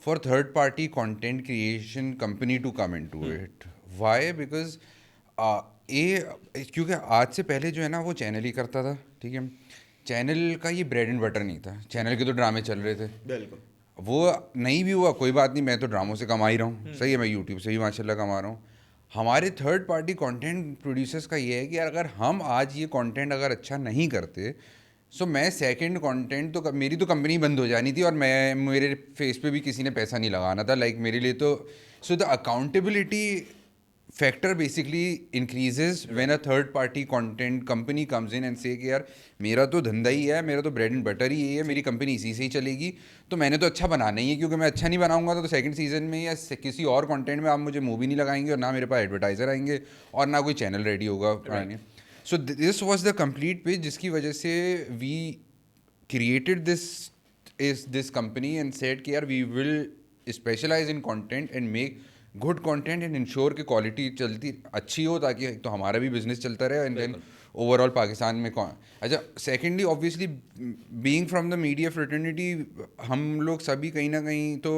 for third party content creation company to come into it. Why? Because क्योंकि आज से पहले जो है ना वो चैनल ही करता था, ठीक है. चैनल का ये ब्रेड एंड बटर नहीं था, चैनल के तो ड्रामे चल रहे थे. बिल्कुल. वो नहीं भी हुआ कोई बात नहीं, मैं तो ड्रामों से कमा ही रहा हूँ, सही है, मैं यूट्यूब से भी माशाल्लाह कमा रहा हूँ. हमारे थर्ड पार्टी कंटेंट प्रोड्यूसर्स का ये है कि यार अगर हम आज ये कंटेंट अगर अच्छा नहीं करते, सो मैं सेकंड कंटेंट तो मेरी तो कंपनी बंद हो जानी थी, और मैं मेरे फेस पे भी किसी ने पैसा नहीं लगाना था. लाइक मेरे लिए तो so the accountability factor basically increases when a third party content company comes in and से कि यार मेरा तो धंधा ही है, मेरा तो ब्रेड एंड बटर ही है, मेरी कंपनी इसी से ही चलेगी, तो मैंने तो अच्छा बनाना ही है, क्योंकि मैं अच्छा नहीं बनाऊंगा तो सेकंड सीजन में या किसी और कंटेंट में आप मुझे मूवी नहीं लगाएंगे, और ना मेरे पास एडवर्टाइजर आएंगे, और ना कोई चैनल रेडी होगा आने. So this was the complete page, जिसकी वजह से we created this company and said कि यार we will specialize in content and make good content and ensure कि quality चलती अच्छी हो, ताकि तो हमारा भी business चलता रहे, and then overall पाकिस्तान में अच्छा. secondly obviously being from the media fraternity, हम लोग सभी कहीं ना कहीं तो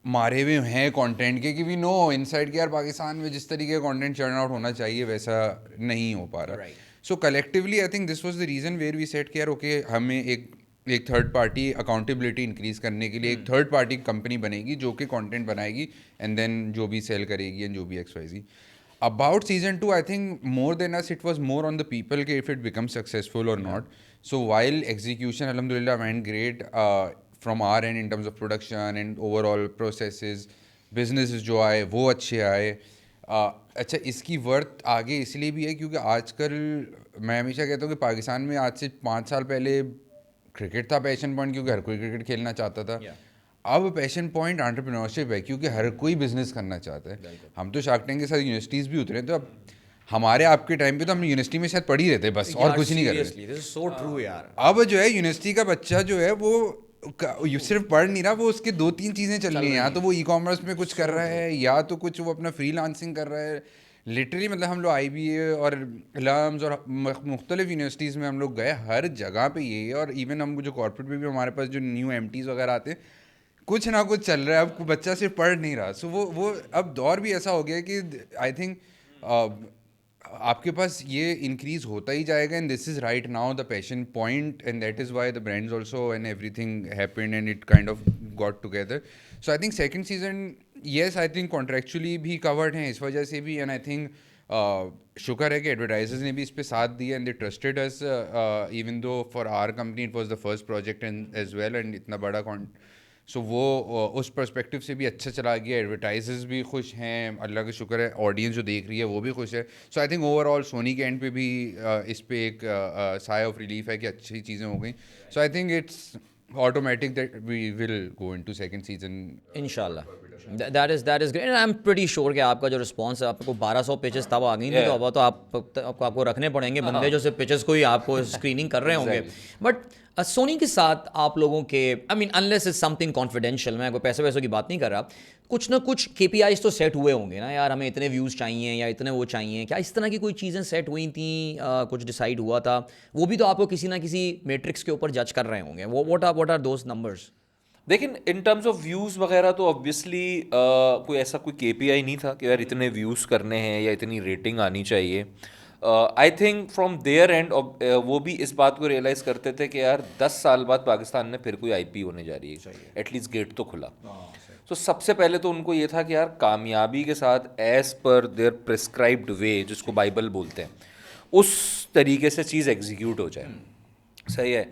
मारे हुए हैं कंटेंट के, कि वी नो इनसाइड के यार पाकिस्तान में जिस तरीके का कंटेंट चर्न आउट होना चाहिए वैसा नहीं हो पा रहा. So collectively I think this was the reason where we said कि यार ओके, हमें एक एक थर्ड पार्टी अकाउंटेबिलिटी इंक्रीज करने के लिए एक थर्ड पार्टी कंपनी बनेगी जो कि कंटेंट बनाएगी एंड देन जो भी सेल करेगी एंड जो भी XYZ. About season 2, I think more than us, it was more on the people कि if it becomes successful or not. So while execution, alhamdulillah, went great from our end in terms of production and overall processes, businesses जो आए वो अच्छे आए. अच्छा, इसकी worth आगे इसलिए भी है क्योंकि आजकल मैं हमेशा कहता हूँ कि पाकिस्तान में आज से 5 साल पहले क्रिकेट था पैशन पॉइंट क्योंकि हर कोई क्रिकेट खेलना चाहता था. अब पैशन पॉइंट एंटरप्रेन्योरशिप है क्योंकि हर कोई बिजनेस करना चाहता है. हम तो शार्क टैंक के साथ यूनिवर्सिटीज़ भी उतरे, तो अब हमारे आपके टाइम पे तो हम यूनिवर्सिटी में शायद पढ़ ही रहते बस, और कुछ नहीं कर रहे. सो ट्रू यार. अब जो है यूनिवर्सिटी का बच्चा जो है वो सिर्फ पढ़ नहीं रहा, वो उसके 2-3 चीज़ें चल रही हैं. या तो वो ई-कॉमर्स में कुछ कर रहा है, या तो कुछ वो अपना फ्रीलांसिंग कर रहा है. लिटरली मतलब हम लोग IBA और लम्स और मुख्तलिफ यूनिवर्सिटीज़ में हम लोग गए, हर जगह पे ये है. और इवन हम जो कॉर्पोरेट में भी हमारे पास जो न्यू MTs वगैरह आते हैं, कुछ ना कुछ चल रहा है. अब बच्चा सिर्फ पढ़ नहीं रहा. सो वो अब दौर भी ऐसा हो गया कि आई थिंक आपके पास ये इंक्रीज होता ही जाएगा. And this is right now the passion point and that is why the brands also and everything happened and it kind of got together. So I think second season yes I think contractually भी covered हैं इस वजह से भी. And I think शुक्र है कि advertisers ने भी इस पे साथ दिया and they trusted us even though for our company it was the first project and as well and इतना बड़ा सो वो उस पर्सपेक्टिव से भी अच्छा चला गया. एडवर्टाइजर्स भी खुश हैं, अल्लाह का शुक्र है. ऑडियंस जो देख रही है वो भी खुश है. सो आई थिंक ओवरऑल सोनी के एंड पे भी इस पे एक साय ऑफ रिलीफ है कि अच्छी चीज़ें हो गई. So I think it's automatic that we will go into second season. इंशाल्लाह. That is great and I'm pretty sure कि आपका जो रिस्पॉन्स है, आपको 1200 पिचेस तब आ गई नहीं तो अब आपको रखने पड़ेंगे बंदे जो सिर्फ पिचेस को ही आपको स्क्रीनिंग कर रहे होंगे. बट सोनी के साथ आप लोगों के I mean unless is something confidential, मैं कोई पैसे वैसों की बात नहीं कर रहा, कुछ ना कुछ KPIs तो सेट हुए होंगे ना यार, हमें इतने व्यूज़ चाहिए या इतने वो चाहिए. क्या इस तरह की कोई चीज़ें सेट हुई थी, कुछ डिसाइड हुआ था? वो भी तो आपको किसी ना किसी मैट्रिक्स के ऊपर जज कर रहे होंगे. What are those numbers? लेकिन इन टर्म्स ऑफ व्यूज़ वगैरह तो ऑब्वियसली कोई ऐसा कोई KPI नहीं था कि यार इतने व्यूज़ करने हैं या इतनी रेटिंग आनी चाहिए. I think from there and वो भी इस बात को रियलाइज़ करते थे कि यार 10 साल बाद पाकिस्तान में फिर कोई IP होने जा रही है, एटलीस्ट गेट तो खुला. तो सबसे पहले तो उनको ये था कि यार कामयाबी के साथ एज़ पर देयर प्रिस्क्राइब्ड वे, जिसको बाइबल बोलते हैं, उस तरीके से चीज़ एग्जीक्यूट हो जाए. सही है.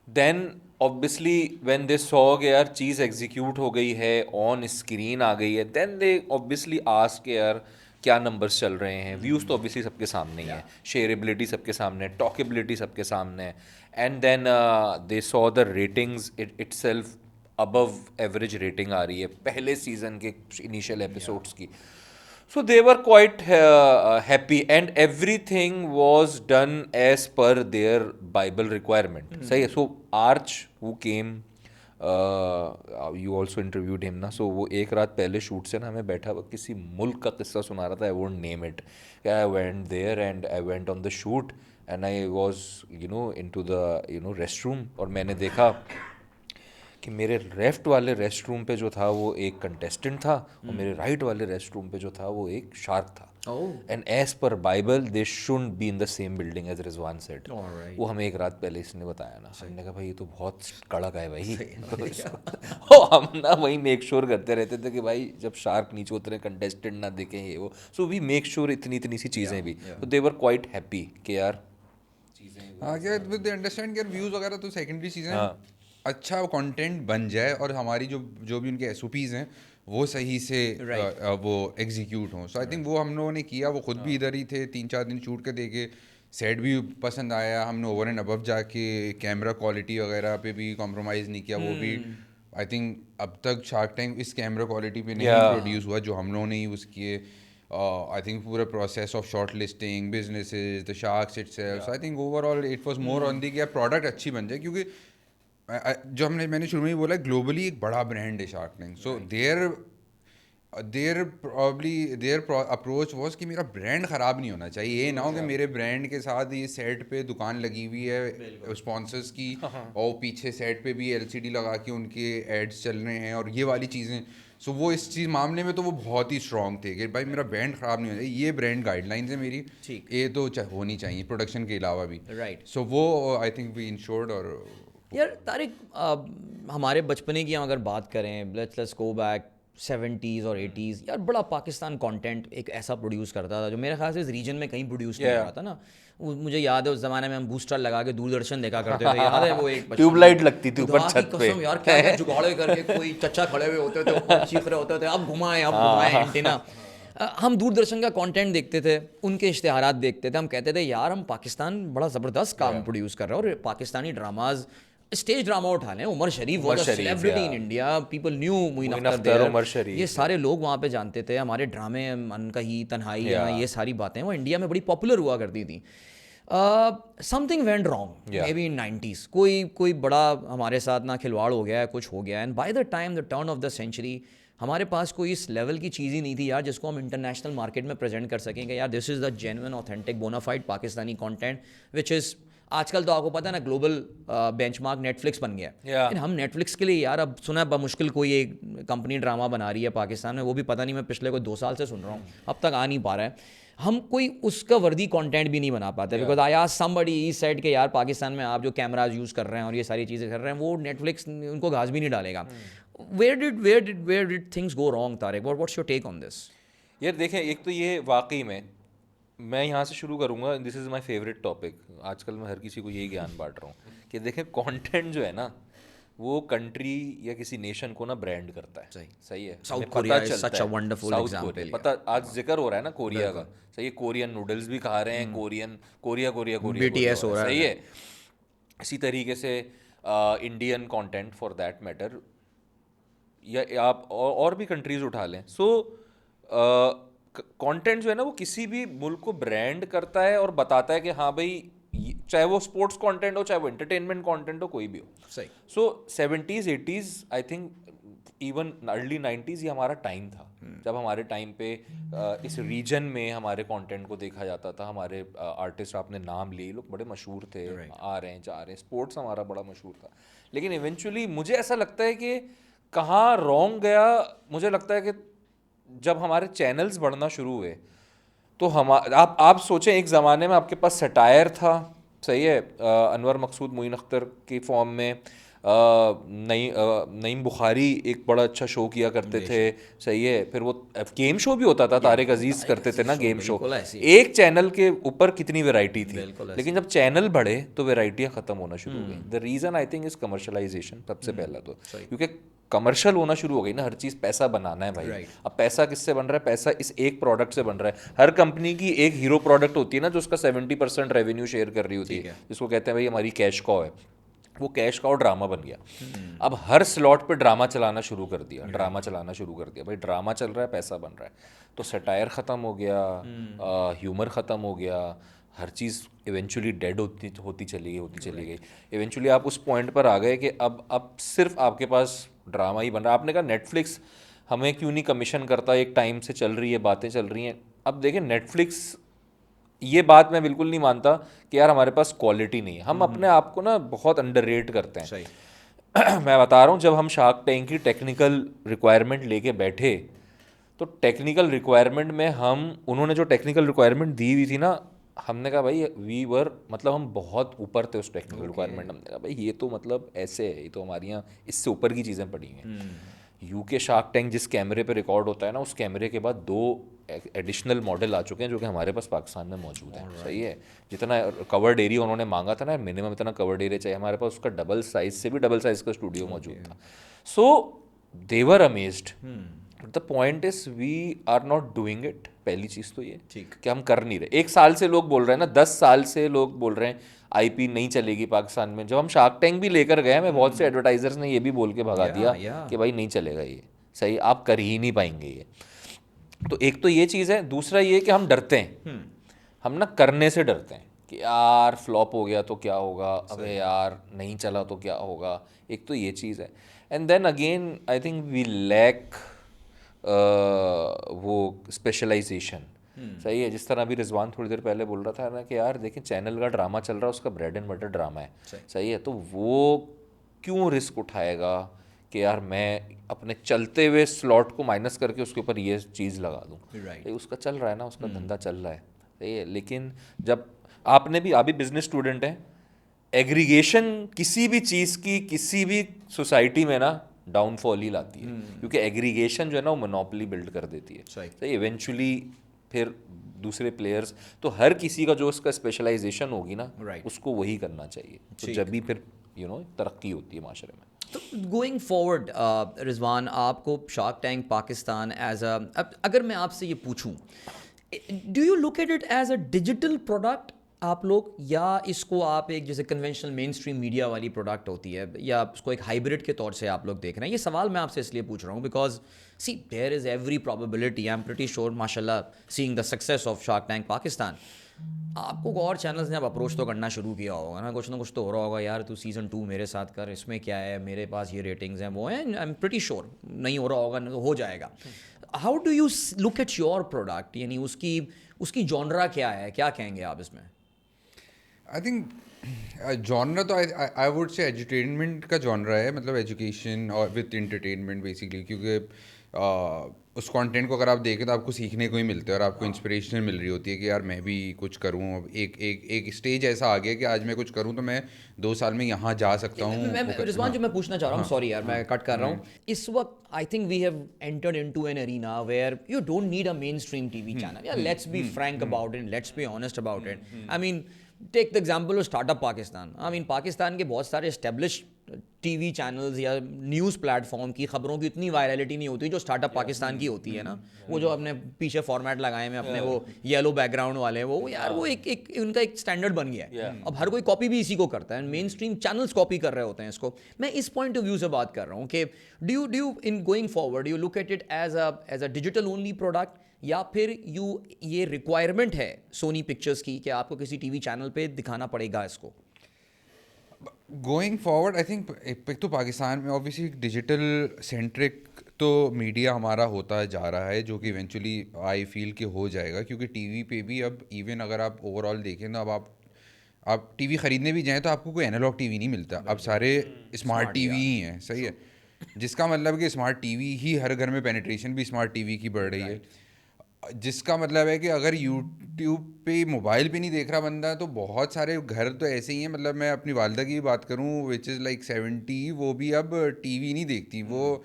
Then obviously when they saw कि यार चीज़ एग्जीक्यूट हो गई है, ऑन स्क्रीन आ गई है, देन दे ऑब्वियसली आस्क के यार क्या नंबर्स चल रहे हैं. व्यूज़ तो ऑब्वियसली सबके सामने ही है, शेयरेबिलिटी सबके सामने है, टॉकेबिलिटी सबके सामने है. And then they saw the ratings itself above average rating आ रही है पहले सीज़न के इनिशियल एपिसोड्स की. So they were quite happy and everything was done as per their Bible requirement. सही है. So Arch who came, you also interviewed him ना. So वो एक रात पहले शूट से ना हमें बैठा किसी मुल्क का किस्सा सुना रहा था. I won't name it. I went there and I went on the shoot and I was into the restroom और मैंने देखा कि मेरे लेफ्ट वाले रेस्ट रूम पे जो था वो एक कंटेस्टेंट था और मेरे राइट वाले रेस्ट रूम पे जो था वो एक शार्क था. And as per Bible they shouldn't be in the same building as Rizwan said. वो हमें एक रात पहले इसने बताया ना. हमने कहा भाई ये तो बहुत कड़क है भाई. तो हम ना वही मेक श्योर करते रहते थे कि भाई जब शार्क नीचे उतरे कंटेस्टेंट ना देखें ये वो. सो वी मेक श्योर इतनी सी चीज़ें भी. तो दे वर क्वाइट हैप्पी कि यार हाँ क्या दे अंडरस्टैंड कि व्यूज़ वगैरह तो सेकेंडरी चीज़ें, अच्छा कंटेंट बन जाए और हमारी जो भी उनके SOPs हैं वो सही से वो एग्जीक्यूट हों. सो आई थिंक वो हम लोगों ने किया. वो खुद भी इधर ही थे, 3-4 दिन शूट के देखे, सेट भी पसंद आया. हमने ओवर एंड अबव जाके कैमरा क्वालिटी वगैरह पे भी कॉम्प्रोमाइज़ नहीं किया. वो भी आई थिंक अब तक शार्क टैंक इस कैमरा क्वालिटी पे नहीं प्रोड्यूस हुआ जो हम लोगों ने यूज़ किए. आई थिंक पूरा process of short listing, businesses, the sharks itself. I think overall it was more on the कि प्रोडक्ट अच्छी बन जाए क्योंकि जो मैंने शुरू में ही बोला ग्लोबली एक बड़ा ब्रांड है shark tank. So there approach was कि मेरा ब्रांड ख़राब नहीं होना चाहिए. ये ना हो कि मेरे ब्रांड के साथ ये सेट पे दुकान लगी हुई है स्पॉन्सर्स की और पीछे सेट पे भी LCD लगा के उनके एड्स चल रहे हैं और ये वाली चीज़ें. सो वो इस चीज़ मामले में तो वो बहुत ही स्ट्रॉन्ग थे कि भाई मेरा ब्रांड ख़राब नहीं होना चाहिए. ये ब्रांड गाइडलाइंस है मेरी, ये तो होनी चाहिए प्रोडक्शन के अलावा भी. राइट. सो वो आई थिंक वी इंश्योर्ड और यार तारिक, हमारे बचपने की हम अगर बात करें, लेट्स गो बैक 70s और 80s, यार बड़ा पाकिस्तान कंटेंट एक ऐसा प्रोड्यूस करता था जो मेरे ख्याल से इस रीजन में कहीं प्रोड्यूस नहीं हो रहा था ना। मुझे याद है उस ज़माने में हम बूस्टर लगा के दूरदर्शन देखा करते थे, याद है वो एक बचपन ट्यूबलाइट में? लगती थी ऊपर खुदा की छत पे। कसम यार, क्या क्या जुगाड़े करके कोई चचा खड़े हुए होते थे ऊपर, चीख रहे होते थे अब घुमाएं एंटीना। हम दूरदर्शन का कंटेंट देखते थे, उनके इश्तेहारात देखते थे, हम कहते थे यार हम पाकिस्तान बड़ा ज़बरदस्त काम प्रोड्यूस कर रहे हैं। और पाकिस्तानी ड्रामाज, स्टेज ड्रामा उठा लें, Umer Sharif Umer Sharif, celebrity in India, people knew Moin Moin Akhtar Akhtar, there, Umer Sharif, ये सारे लोग वहाँ पे जानते थे। हमारे ड्रामे अनकही, तन्हाई, ये सारी बातें वो इंडिया में बड़ी पॉपुलर हुआ करती थी। Something went wrong may be in 90s, कोई बड़ा हमारे साथ ना खिलवाड़ हो गया है, कुछ हो गया है, and by the time the turn of the century हमारे पास कोई इस लेवल की चीज़ ही नहीं थी यार जिसको हम इंटरनेशनल मार्केट में प्रेजेंट कर सकें कि यार this is the genuine authentic bona fide Pakistani content which is, आजकल तो आपको पता है ना ग्लोबल बेंचमार्क नेटफ्लिक्स बन गया है। लेकिन हम नेटफ्लिक्स के लिए यार अब सुना है बमुश्किल कोई एक कंपनी ड्रामा बना रही है पाकिस्तान में, वो भी पता नहीं, मैं पिछले कोई 2 साल से सुन रहा हूँ, अब तक आ नहीं पा रहा है। हम कोई उसका वर्दी कंटेंट भी नहीं बना पाते because I asked somebody he said के यार पाकिस्तान में आप जो कैमराज यूज़ कर रहे हैं और ये सारी चीज़ें कर रहे हैं वो नेटफ्लिक्स उनको घास भी नहीं डालेगा। Where did things go wrong, Tariq? What's your take on this? यार देखें, एक तो ये वाकई में मैं यहाँ से शुरू करूँगा, this is my favourite topic. आजकल मैं हर किसी को यही ज्ञान बांट रहा हूँ कि देखें कंटेंट जो है ना वो कंट्री या किसी नेशन को ना ब्रांड करता है। सही है। South हमें Korea पता is चलता such a है, wonderful South example, Korea, yeah. पता आज जिक्र हो रहा है ना कोरिया का, सही है, कोरियन नूडल्स भी खा रहे हैं, कोरिया BTS हो रहा है। सही है। इसी तरीके से Indian content for that matter, या आप और भी कंट्रीज उठा लें। सो कंटेंट जो है ना वो किसी भी मुल्क को ब्रांड करता है और बताता है कि हाँ भाई, चाहे वो स्पोर्ट्स कंटेंट हो, चाहे वो एंटरटेनमेंट कंटेंट हो, कोई भी हो। सही। सो 70s 80s I think even early 90s ये हमारा टाइम था जब हमारे टाइम पे इस रीजन में हमारे कंटेंट को देखा जाता था। हमारे आर्टिस्ट, आपने नाम लिए, लोग बड़े मशहूर थे, आ रहे हैं जा रहे हैं, स्पोर्ट्स हमारा बड़ा मशहूर था। लेकिन इवेंचुअली मुझे ऐसा लगता है कि कहाँ रॉन्ग गया, मुझे लगता है कि जब हमारे चैनल्स बढ़ना शुरू हुए तो हम आप सोचें, एक ज़माने में आपके पास सटायर था, सही है, अनवर मकसूद, मोइन अख्तर की फॉर्म में, नईम बुखारी एक बड़ा अच्छा शो किया करते थे, सही है। फिर वो गेम शो भी होता था, तारिक अजीज़ करते थे ना गेम शो। एक चैनल के ऊपर कितनी वैरायटी थी, लेकिन जब चैनल बढ़े तो वैरायटियाँ ख़त्म होना शुरू हो गई। The reason I think is commercialisation, सबसे पहला तो, क्योंकि कमर्शियल होना शुरू हो गई ना, हर चीज़ पैसा बनाना है भाई। अब पैसा किससे बन रहा है? पैसा इस एक प्रोडक्ट से बन रहा है। हर कंपनी की एक हीरो प्रोडक्ट होती है ना जो उसका 70% रेवेन्यू शेयर कर रही होती है, जिसको कहते हैं भाई हमारी कैश कॉ है। वो कैश का ड्रामा बन गया। अब हर स्लॉट पे ड्रामा चलाना शुरू कर दिया, भाई ड्रामा चल रहा है, पैसा बन रहा है, तो सटायर ख़त्म हो गया, ह्यूमर ख़त्म हो गया, हर चीज़ इवेंचुअली डेड होती चली गई। इवेंचुअली आप उस पॉइंट पर आ गए कि अब सिर्फ आपके पास ड्रामा ही बन रहा है। आपने कहा नेटफ्लिक्स हमें क्यों नहीं कमीशन करता, एक टाइम से चल रही है, बातें चल रही हैं। अब देखें नेटफ्लिक्स, ये बात मैं बिल्कुल नहीं मानता कि यार हमारे पास क्वालिटी नहीं है। हम अपने आप को ना बहुत अंडररेट करते हैं। सही। मैं बता रहा हूँ, जब हम शार्क टैंक की टेक्निकल रिक्वायरमेंट लेके बैठे तो टेक्निकल रिक्वायरमेंट में उन्होंने जो टेक्निकल रिक्वायरमेंट दी हुई थी ना, हमने कहा भाई मतलब हम बहुत ऊपर थे उस टेक्निकल रिक्वायरमेंट। हमने कहा भाई ये तो मतलब ऐसे है, ये तो हमारे यहाँ इससे ऊपर की चीज़ें पड़ी हैं। यूके शार्क टैंक जिस कैमरे पे रिकॉर्ड होता है ना, उस कैमरे के बाद 2 एडिशनल मॉडल आ चुके हैं जो कि हमारे पास पाकिस्तान में मौजूद हैं। सही है। जितना कवर्ड एरिया उन्होंने मांगा था ना, मिनिमम इतना कवर्ड एरिया चाहिए, हमारे पास उसका डबल साइज का स्टूडियो मौजूद था। So they were amazed. The point is we are not doing it. पहली चीज़ तो ये कि हम कर नहीं रहे। 1 साल से लोग बोल रहे हैं ना, 10 साल से लोग बोल रहे हैं आईपी नहीं चलेगी पाकिस्तान में। जब हम शार्क टैंक भी लेकर गए, मैं बहुत से एडवर्टाइजर्स ने ये भी बोल के भगा दिया कि भाई नहीं चलेगा ये, सही, आप कर ही नहीं पाएंगे ये। तो एक तो ये चीज़ है। दूसरा ये कि हम डरते हैं, हम ना करने से डरते हैं कि यार फ्लॉप हो गया तो क्या होगा, अबे यार नहीं चला तो क्या होगा। एक तो ये चीज़ है। And then again I think we lack वो स्पेशलाइजेशन। सही है। जिस तरह अभी रिजवान थोड़ी देर पहले बोल रहा था ना कि यार देखिए चैनल का ड्रामा चल रहा है, उसका ब्रेड एंड बटर ड्रामा है। सही है। तो वो क्यों रिस्क उठाएगा कि यार मैं अपने चलते हुए स्लॉट को माइनस करके उसके ऊपर ये चीज़ लगा दूँ। उसका चल रहा है ना, उसका धंधा चल रहा है। सही है। लेकिन जब आपने भी, आप भी बिजनेस स्टूडेंट हैं, एग्रीगेशन किसी भी चीज़ की किसी भी सोसाइटी में ना डाउनफॉल ही लाती है, क्योंकि एग्रीगेशन जो है ना वो मोनोपोली बिल्ड कर देती है। सही। तो इवेंचुअली फिर दूसरे प्लेयर्स, तो हर किसी का जो उसका स्पेशलाइजेशन होगी ना, Right. उसको वही करना चाहिए, तो जब भी फिर तरक्की होती है माशरे में। तो गोइंग फॉरवर्ड रिजवान, आपको शार्क टैंक पाकिस्तान एज अगर मैं आपसे ये पूछूं, do you look at it as a digital product आप लोग, या इसको आप एक जैसे कन्वेंशनल मेन स्ट्रीम मीडिया वाली प्रोडक्ट होती है, या उसको एक हाइब्रिड के तौर से आप लोग देख रहे हैं? ये सवाल मैं आपसे इसलिए पूछ रहा हूँ because see there is every probability, I am pretty sure माशाल्लाह seeing the success of shark tank Pakistan, आपको और चैनल्स ने अब अप्रोच तो करना शुरू किया होगा ना कुछ तो हो रहा होगा, यार तू सीज़न 2 मेरे साथ कर, इसमें क्या है, मेरे पास ये रेटिंग्स हैं वो हैं, आई एम प्रीटी श्योर नहीं हो रहा होगा, तो हो जाएगा। How do you look at your product, यानी उसकी उसकी जॉनरा क्या है, क्या कहेंगे आप इसमें? आई थिंक जॉनरा तो आई वुड से एजुटेनमेंट का जॉनरा है, मतलब एजुकेशन और विद इंटरटेनमेंट बेसिकली, क्योंकि उस कंटेंट को अगर आप देखें तो आपको सीखने को ही मिलता है और आपको इंस्पिरेशन मिल रही होती है कि यार मैं भी कुछ करूं। अब एक स्टेज ऐसा आ गया कि आज मैं कुछ करूं तो मैं 2 साल में यहाँ जा सकता हूँ। रिजवान, जो मैं पूछना चाह रहा हूँ, सॉरी यार मैं कट कर रहा हूँ, इस वक्त I think we have entered into an arena where you don't need a mainstream TV channel, या let's be frank about it, let's be honest about it. I mean take the example of startup Pakistan, I mean Pakistan के बहुत सारे establish TV channels या news platform की खबरों की इतनी virality नहीं होती जो स्टार्टअप पाकिस्तान की होती है ना। वो जो अपने पीछे फॉर्मेट लगाए में अपने वो येलो बैकग्राउंड वाले, वो यार वो एक उनका एक स्टैंडर्ड बन गया है। अब हर कोई कॉपी भी इसी को करता है, मेन स्ट्रीम चैनल्स कॉपी कर रहे होते हैं इसको। मैं इस पॉइंट ऑफ व्यू से बात कर रहा हूँ कि do you in going forward you look at it as a digital only product, या फिर ये रिक्वायरमेंट है सोनी पिक्चर्स की कि आपको किसी टीवी चैनल पे दिखाना पड़ेगा इसको? गोइंग फॉरवर्ड आई थिंक एक तो पाकिस्तान में ऑब्वियसली डिजिटल सेंट्रिक तो मीडिया हमारा होता जा रहा है, जो कि इवेंचुअली आई फील कि हो जाएगा, क्योंकि टीवी पे भी अब इवन अगर आप ओवरऑल देखें तो अब आप टीवी ख़रीदने भी जाएं तो आपको कोई एनालॉग टीवी नहीं मिलता, अब सारे स्मार्ट टीवी ही हैं। सही है, जिसका मतलब कि स्मार्ट टीवी ही हर घर में पेनिट्रेशन भी स्मार्ट टीवी की बढ़ रही है, जिसका मतलब है कि अगर यूट्यूब पे मोबाइल पे नहीं देख रहा बंदा तो बहुत सारे घर तो ऐसे ही हैं। मतलब मैं अपनी वालदा की भी बात करूं विच इज़ लाइक 70, वो भी अब टीवी नहीं देखती। वो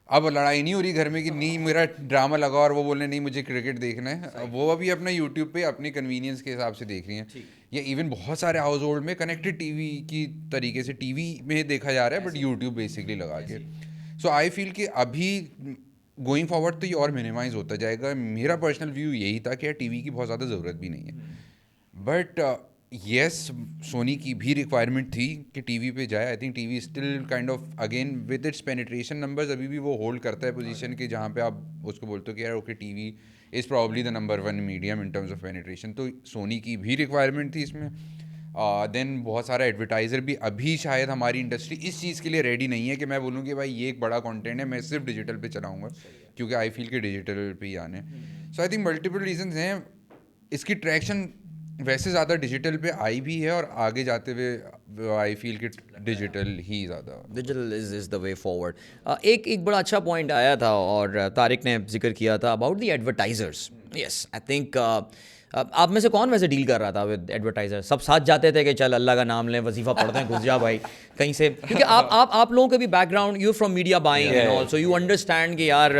अब लड़ाई नहीं हो रही घर में कि नहीं मेरा ड्रामा लगा और वो बोलने नहीं मुझे क्रिकेट देखना है, वो अभी अपना यूट्यूब पे अपनी कन्वीनियंस के हिसाब से देख रही हैं। या इवन बहुत सारे हाउस होल्ड में कनेक्टेड टीवी की तरीके से टीवी में देखा जा रहा है बट यूट्यूब बेसिकली लगा के। सो आई फील कि अभी गोइंग फॉरवर्ड तो ये और मिनिमाइज होता जाएगा। मेरा पर्सनल व्यू यही था कि यार टीवी की बहुत ज़्यादा ज़रूरत भी नहीं है, बट येस सोनी की भी रिक्वायरमेंट थी कि टीवी पे जाए। I think TV still kind of again with its penetration numbers अभी भी वो होल्ड करता है पोजीशन के जहाँ पे आप उसको बोलते हो कि यार okay TV is probably the number 1 medium in terms of penetration. तो सोनी की भी रिक्वायरमेंट थी इसमें। देन बहुत सारा एडवर्टाइज़र भी अभी शायद हमारी इंडस्ट्री इस चीज़ के लिए रेडी नहीं है कि मैं बोलूँ कि भाई ये एक बड़ा कंटेंट है मैं सिर्फ डिजिटल पे चलाऊँगा, क्योंकि आई फील कि डिजिटल पे ही आने। सो आई थिंक मल्टीपल रीजंस हैं। इसकी ट्रैक्शन वैसे ज़्यादा डिजिटल पे आई भी है और आगे जाते हुए आई फील कि डिजिटल ही ज़्यादा digital is the way forward. एक बड़ा अच्छा पॉइंट आया था और तारिक ने जिक्र किया था about the advertisers. Yes, I think आप में से कौन वैसे डील कर रहा था विद एडवर्टाइजर? सब साथ जाते थे कि चल अल्लाह का नाम लें, वजीफा पढ़ते हैं, घुस जा भाई कहीं से, क्योंकि आप लोगों के भी background, you from media buying and all, so you understand कि यार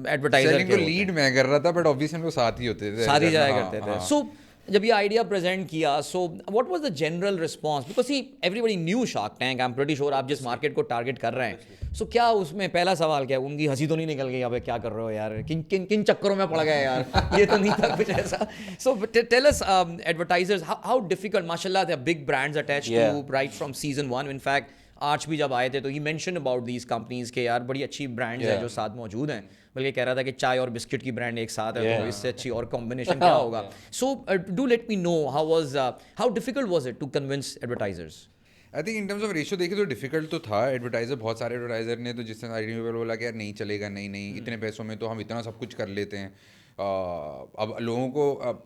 एडवर्टाइजर सेलिंग को लीड मैं कर रहा था बट ऑब्वियसली हम लोग साथ ही होते थे, साथ ही जाया हाँ, करते थे। हाँ। सो जब ये आइडिया प्रेजेंट किया, so what was the general response? Because see everybody new shark tank, I am pretty sure आप जिस मार्केट को टारगेट कर रहे हैं, सो क्या उसमें पहला सवाल क्या, उनकी हंसी तो नहीं निकल गई अबे क्या कर रहे हो यार, किन चक्करों में पड़ गए यार, ये तो नहीं था कुछ ऐसा? So tell us advertisers how difficult, माशाल्लाह they are big brands attached to right from season 1। In fact आर्च भी जब आए थे तो ही मेंशन अबाउट दीज कंपनीज के यार बड़ी अच्छी ब्रांड्स हैं जो साथ मौजूद हैं, बल्कि कह रहा था कि चाय और बिस्किट की ब्रांड एक साथ है, तो इससे अच्छी और कॉम्बिनेशन क्या होगा? So do let me know how difficult was it to convince advertisers? I think in terms of ratio देखे तो डिफिकल्ट तो था। एडवर्टाइजर बहुत सारे एडवर्टाइजर ने तो जिस तरह बोला कि यार नहीं चलेगा, नहीं इतने पैसों में तो हम इतना सब कुछ कर लेते हैं। अब लोगों को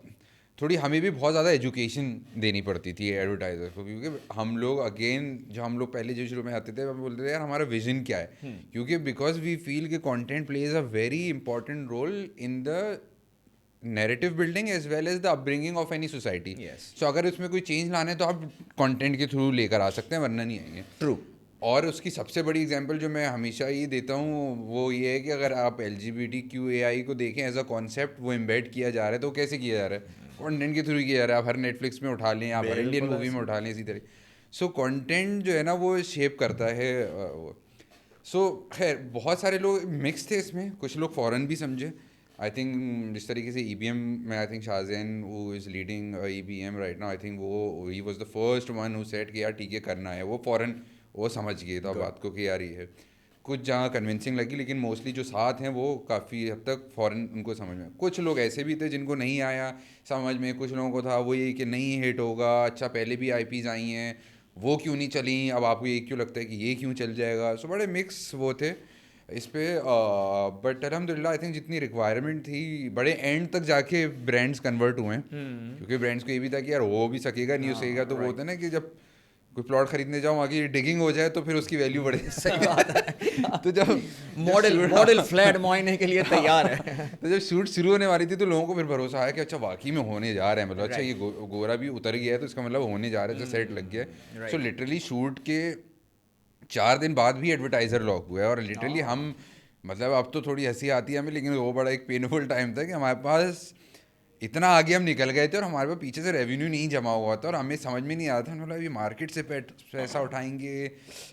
थोड़ी हमें भी बहुत ज़्यादा एजुकेशन देनी पड़ती थी एडवर्टाइजर को, क्योंकि हम लोग अगेन जो हम लोग पहले जो शुरू में आते थे हम बोलते थे यार हमारा विजन क्या है, क्योंकि बिकॉज वी फील कि content plays a very important role in the narrative building as well as the upbringing of any society. Yes. So अगर उसमें कोई चेंज लाना है तो आप कंटेंट के थ्रू लेकर आ सकते हैं, वरना नहीं आएंगे. ट्रू. और उसकी सबसे बड़ी एग्जांपल जो मैं हमेशा ये देता हूँ वो ये है कि अगर आप LGBTQAI को देखें एज अ कॉन्सेप्ट, वो एम्बेड किया जा रहा है तो कैसे किया जा रहा है? कंटेंट के थ्रू किया जा रहा है. आप हर नेटफ्लिक्स में उठा लें, आप हर इंडियन मूवी में उठा लें, इसी तरह. सो कंटेंट जो है ना वो शेप करता है. सो खैर बहुत सारे लोग मिक्स थे इसमें, कुछ लोग फ़ौरन भी समझे. आई थिंक जिस तरीके से EBM में I think Shahzain who is leading EBM right now, I think वो ही was the first one who said कि यार ठीक है करना है. वो फ़ौरन वो समझ गए था बात को कि यार ये है. कुछ जहाँ कन्विंसिंग लगी, लेकिन मोस्टली जो साथ हैं वो काफ़ी हद तक फ़ौरन उनको समझ में. कुछ लोग ऐसे भी थे जिनको नहीं आया समझ में. कुछ लोगों को था वो ये कि नहीं हिट होगा, अच्छा पहले भी IPs आई हैं, वो क्यों नहीं चली, अब आपको ये क्यों लगता है कि ये क्यों चल जाएगा. सो बड़े मिक्स वो थे इस पे. बट अल्हम्दुलिल्लाह आई थिंक जितनी रिक्वायरमेंट थी, बड़े एंड तक जाके ब्रांड्स कन्वर्ट हुए हैं. क्योंकि ब्रांड्स को ये भी था कि यार हो भी सकेगा नहीं हो सकेगा. तो वो होता है ना कि जब कोई प्लॉट खरीदने जाओ वहाँ की डिगिंग हो जाए तो फिर उसकी वैल्यू बढ़े. सही बात है. तो जब मॉडल फ्लैट मोड़ने के लिए तैयार है. तो जब शूट शुरू होने वाली थी तो लोगों को फिर भरोसा आया कि अच्छा वाकई में होने जा रहा है. मतलब अच्छा ये गोरा भी उतर गया है तो इसका मतलब होने जा रहा है, सेट लग गया है. सो लिटरली शूट के 4 दिन बाद भी एडवर्टाइजर लॉक हुआ है. और लिटरली हम मतलब अब तो थोड़ी हंसी आती है हमें, लेकिन वो बड़ा एक पेनफुल टाइम था कि हमारे पास इतना आगे हम निकल गए थे और हमारे पास पीछे से रेवेन्यू नहीं जमा हुआ था. और हमें समझ में नहीं आ रहा था, मतलब ये मार्केट से पैसा उठाएंगे,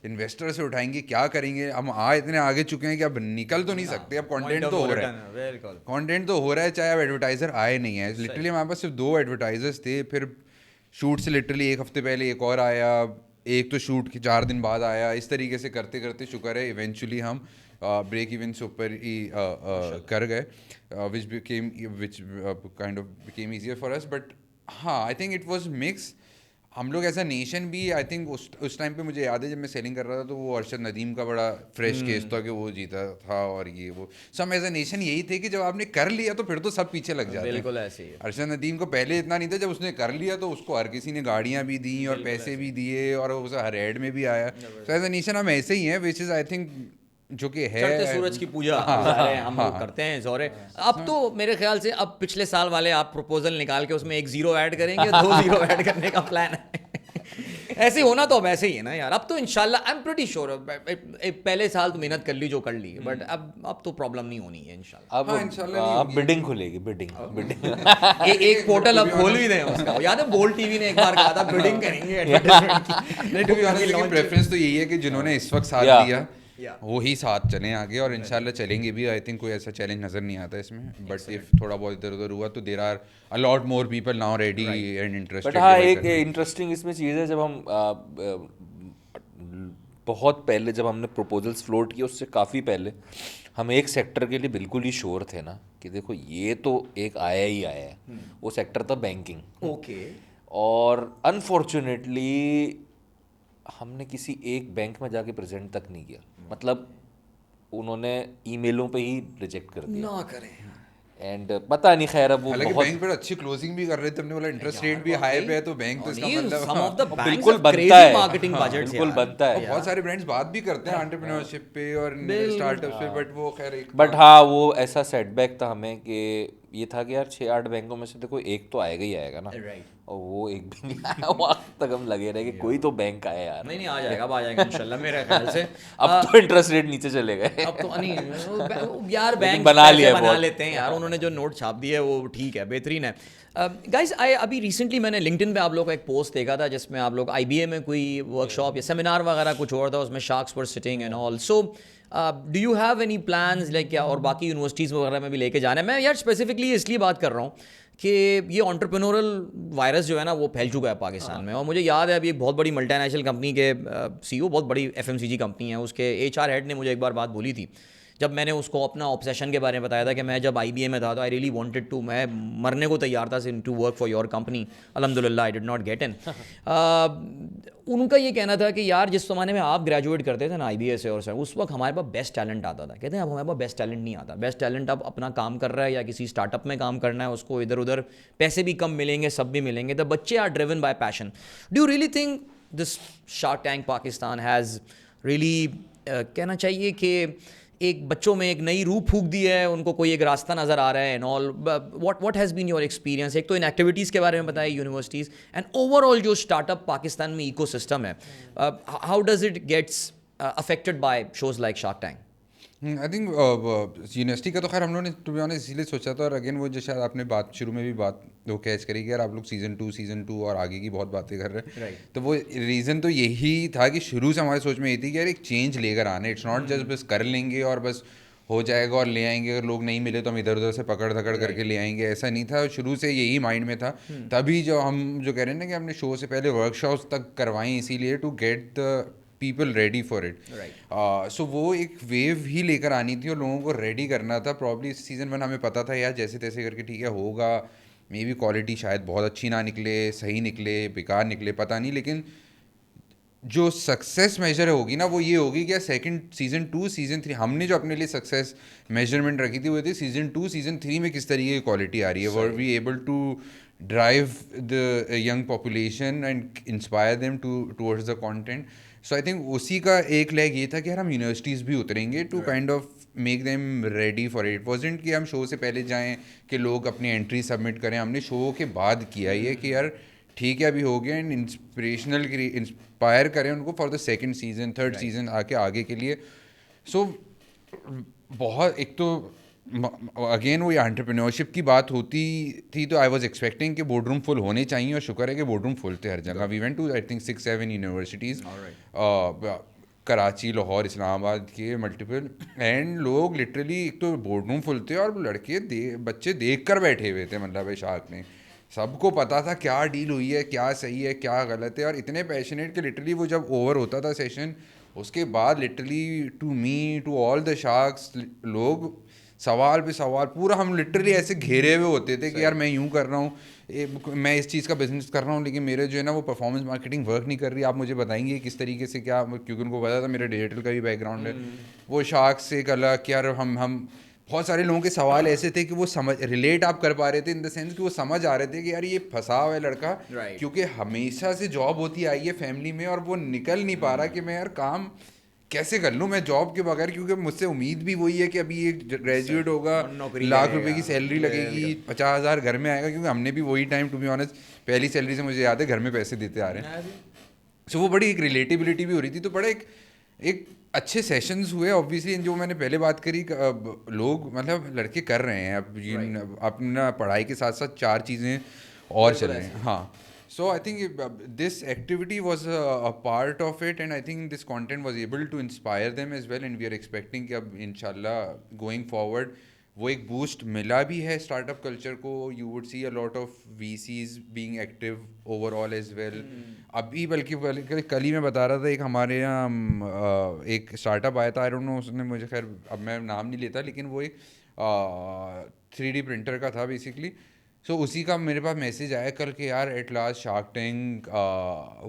इन्वेस्टर से उठाएंगे, क्या करेंगे. हम इतने आगे चुके हैं कि अब निकल तो नहीं सकते. अब कंटेंट तो हो रहा है, कंटेंट तो हो रहा है चाहे अब एडवर्टाइजर आए नहीं है. लिटरली हमारे पास सिर्फ 2 एडवर्टाइजर्स थे. फिर शूट से लिटरली 1 हफ्ते पहले एक और आया, एक तो शूट के 4 दिन बाद आया. इस तरीके से करते करते शुक्र है इवेंचुअली हम ब्रेक इवन से ऊपर ही कर गए, which kind of became easier for us. But हाँ I think it was mix. हम लोग एज अ नेशन भी आई थिंक उस टाइम पे मुझे याद है जब मैं सेलिंग कर रहा था तो वो अरशद नदीम का बड़ा फ्रेश केस था कि वो जीता था. और ये वो सब एज अ नेशन यही थे कि जब आपने कर लिया तो फिर तो सब पीछे लग जाते हैं. बिल्कुल ऐसे ही है. अरशद नदीम को पहले इतना नहीं था, जब उसने कर लिया तो उसको हर किसी ने गाड़ियाँ भी दी और पैसे भी दिए और उसे हर एड में भी आया. तो एज अ नेशन हम ऐसे ही हैं, विच इज़ आई थिंक जो कि है चढ़ते सूरज की पूजा हम लोग करते हैं जोरे. अब तो मेरे ख्याल से अब पिछले साल वाले आप प्रपोजल निकाल के उसमें 1 0 ऐड करेंगे, 2 0 ऐड करने का प्लान है. ऐसे होना तो अब ऐसे ही है ना यार. अब तो इंशाल्लाह आई एम प्रीटी श्योर पहले साल तो मेहनत कर ली जो कर ली, बट अब तो प्रॉब्लम नहीं होनी है इंशाल्लाह. अब बिडिंग खुलेगी, बिडिंग. एक पोर्टल अब खोल भी दें उसका. याद है बोल्ड टीवी ने एक बार कहा था बिडिंग करेंगे एडवर्टाइजमेंट की. प्रेफरेंस तो यही है कि जिन्होंने इस वक्त साथ दिया वो ही साथ चलें आगे, और इंशाल्लाह चलेंगे भी. आई थिंक कोई ऐसा चैलेंज नज़र नहीं आता इसमें. बट इफ थोड़ा बहुत इधर उधर हुआ तो there are a lot more people now ready and interested. But हाँ एक इंटरेस्टिंग इसमें चीज़ है, जब हम बहुत पहले जब हमने प्रपोजल्स फ्लोट किए उससे काफ़ी पहले हम एक सेक्टर के लिए बिल्कुल ही श्योर थे ना कि देखो ये तो एक आया ही आया है. वो सेक्टर था बैंकिंग. ओके. और अनफॉर्चुनेटली हमने किसी एक बैंक में जाके प्रेजेंट तक नहीं किया. मतलब उन्होंने ईमेलों पे ही रिजेक्ट कर दिया. ना करें. एंड पता नहीं, खैर अब वो हालांकि बहुत बैंक पर अच्छी क्लोजिंग भी कर रहे थे. हमने बोला इंटरेस्ट रेट भी हाई पे है तो बैंक तो इसका मतलब some of the banks बिल्कुल have बनता crazy है, marketing budgets बिल्कुल यार. बनता है. बहुत सारे ब्रांड्स बात भी करते हैं एंटरप्रेन्योरशिप पे और स्टार्टअप्स पे. बट वो खैर एक बट हाँ वो ऐसा सेटबैक था हमें कि ये था कि यार 6-8 बैंकों में से देखो एक तो आएगा ही आएगा ना. और वो एक भी नहीं आया. वहाँ तक हम लगे रहे कि कोई तो बैंक आए यार. नहीं आ जाएगा, अब आ जाएगा इंशाल्लाह मेरे ख्याल से. अब तो इंटरेस्ट रेट नीचे चले गए. अब तो नहीं यार, बैंक बना लिया बना लेते हैं यार. उन्होंने जो नोट छाप दिए वो ठीक है, बेहतरीन है. गाइस अभी रिसेंटली मैंने लिंक्डइन पे आप लोगों का एक पोस्ट देखा था जिसमें आप लोग IBA में कोई वर्कशॉप या सेमिनार वगैरह कुछ और था, उसमें sharks were sitting and all. So do you have any plans like क्या, और बाकी यूनिवर्सिटीज़ वगैरह में भी लेके जाना है? मैं यार स्पेसिफिकली इसलिए बात कर रहा हूँ कि ये एंटरप्रेन्योरल वायरस जो है ना वो फैल चुका है पाकिस्तान में. और मुझे याद है अभी एक बहुत बड़ी मल्टीनेशनल कंपनी के CEO, बहुत बड़ी FMCG कंपनी है, उसके HR हेड ने मुझे एक बार बात बोली थी जब मैंने उसको अपना ऑब्सेशन के बारे में बताया था कि मैं जब IBA में था तो आई रियली वांटेड टू, मैं मरने को तैयार था to work for your company. अल्हम्दुलिल्लाह I did not get in. उनका ये कहना था कि यार जिस ज़माने में आप ग्रेजुएट करते थे ना IBA से और सर, उस वक्त हमारे पास बेस्ट टैलेंट आता था. कहते हैं अब हमारे पास बेस्ट टैलेंट नहीं आता. बेस्ट टैलेंट अब अपना काम कर रहा है या किसी स्टार्टअप में काम करना है, उसको इधर उधर पैसे भी कम मिलेंगे, सब भी मिलेंगे. द बच्चे are driven by passion. Do you really think this shark tank Pakistan has really कहना चाहिए कि एक बच्चों में एक नई रूह फूंक दी है, उनको कोई एक रास्ता नज़र आ रहा है and all? What has been your experience? एक तो इन एक्टिविटीज़ के बारे में बताया, यूनिवर्सिटीज़, एंड ओवरऑल जो स्टार्टअप पाकिस्तान में इकोसिस्टम है, how does it gets affected by shows like shark tank? I think university का तो खैर हम लोगों ने टू बी ऑनेस्ट इसीलिए सोचा था, और अगेन वो जो शायद आपने बात शुरू में भी बात वो कैच करी कि यार आप लोग सीज़न 2 और आगे की बहुत बातें कर रहे हैं, तो वो रीज़न तो यही था कि शुरू से हमारी सोच में ये थी कि यार एक चेंज लेकर आना, इट्स नॉट जस्ट बस कर लेंगे और बस हो जाएगा और ले आएंगे, अगर लोग नहीं मिले तो हम इधर उधर से पकड़ धकड़ करके ले आएंगे, ऐसा नहीं था। शुरू से यही माइंड में था। तभी जो हम जो कह रहे हैं ना कि हमने शो से पहले वर्कशॉप्स तक करवाई, इसीलिए to get the people ready for it. So वो एक वेव ही लेकर आनी थी और लोगों को रेडी करना था। प्रॉब्ली सीज़न 1 हमें पता था यार जैसे तैसे करके ठीक है होगा, मे बी क्वालिटी शायद बहुत अच्छी ना निकले, सही निकले, बेकार निकले, पता नहीं, लेकिन जो सक्सेस मेजर होगी ना वो ये होगी कि सेकंड सीज़न 2 सीज़न 3 हमने जो अपने लिए सक्सेस मेजरमेंट रखी थी वो थी सीज़न 2 सीज़न 3 में किस तरीके की क्वालिटी आ रही है, were we able to drive the young population and inspire them towards the content. So I think उसी का एक लेग ये था कि यार हम यूनिवर्सिटीज़ भी उतरेंगे to kind of make them ready for it. Wasn't कि हम शो से पहले जाएं कि लोग अपनी एंट्री सबमिट करें, हमने शो के बाद किया ये कि यार ठीक है अभी हो गया, एंड इंस्पिरेशनल इंस्पायर करें उनको for the second season third season आगे के लिए। सो बहुत एक तो अगेन वो ये एंटरप्रेन्योरशिप की बात होती थी, तो आई वाज एक्सपेक्टिंग कि बोर्ड रूम फुल होने चाहिए, और शुक्र है कि बोर्ड रूम फुल थे हर जगह। We went to I think 6-7 universities, Karachi, Lahore, Islamabad के मल्टीपल, एंड लोग लिटरली एक तो बोर्ड रूम फुल थे और लड़के बच्चे देख कर बैठे हुए थे, मतलब भाई शार्क ने सबको पता था क्या डील हुई है, क्या सही है, क्या गलत है, और इतने पैशनेट कि लिटरली वो जब ओवर होता था सेशन उसके बाद literally to me to all the sharks लोग सवाल पे सवाल, पूरा हम लिटरली ऐसे घेरे हुए होते थे कि यार मैं यूँ कर रहा हूँ, मैं इस चीज़ का बिजनेस कर रहा हूँ, लेकिन मेरे जो है ना वो परफॉर्मेंस मार्केटिंग वर्क नहीं कर रही, आप मुझे बताएंगे किस तरीके से क्या, क्योंकि उनको पता था मेरा डिजिटल का भी बैकग्राउंड है। वो शार्क से एक अलग कि यार हम बहुत सारे लोगों के सवाल ऐसे थे कि वो समझ रिलेट आप कर पा रहे थे इन द सेंस कि वो समझ आ रहे थे कि यार ये फंसा हुआ है लड़का, क्योंकि हमेशा से जॉब होती आई है फैमिली में और वो निकल नहीं पा रहा कि मैं यार काम कैसे कर लूँ मैं जॉब के बगैर, क्योंकि मुझसे उम्मीद भी वही है कि अभी ये ग्रेजुएट होगा, लाख रुपए की सैलरी लगेगी, 50,000 घर में आएगा, क्योंकि हमने भी वही टाइम टू बी ऑनेस्ट पहली सैलरी से मुझे याद है घर में पैसे देते आ रहे हैं। सो वो बड़ी एक रिलेटिबिलिटी भी हो रही थी, तो बड़ा एक अच्छे सेशंस हुए। ऑब्वियसली जो मैंने पहले बात करी, लोग मतलब लड़के कर रहे हैं अब अपना पढ़ाई के साथ साथ 4 चीज़ें और चल रहे हैं। हाँ, so I think this activity was a part of it, and I think this content was able to inspire them as well, and we are expecting कि अब इंशाल्लाह going forward वो एक बूस्ट मिला भी है स्टार्टअप कल्चर को। You would see a lot of VCs being active overall as well. अभी बल्कि कल ही मैं बता रहा था, एक हमारे यहाँ एक स्टार्टअप आया था, आई डोंट नो उसने मुझे, खैर अब मैं नाम नहीं लेता, लेकिन वो एक 3D प्रिंटर का था बेसिकली। सो उसी का मेरे पास मैसेज आया कल कि यार at last shark tank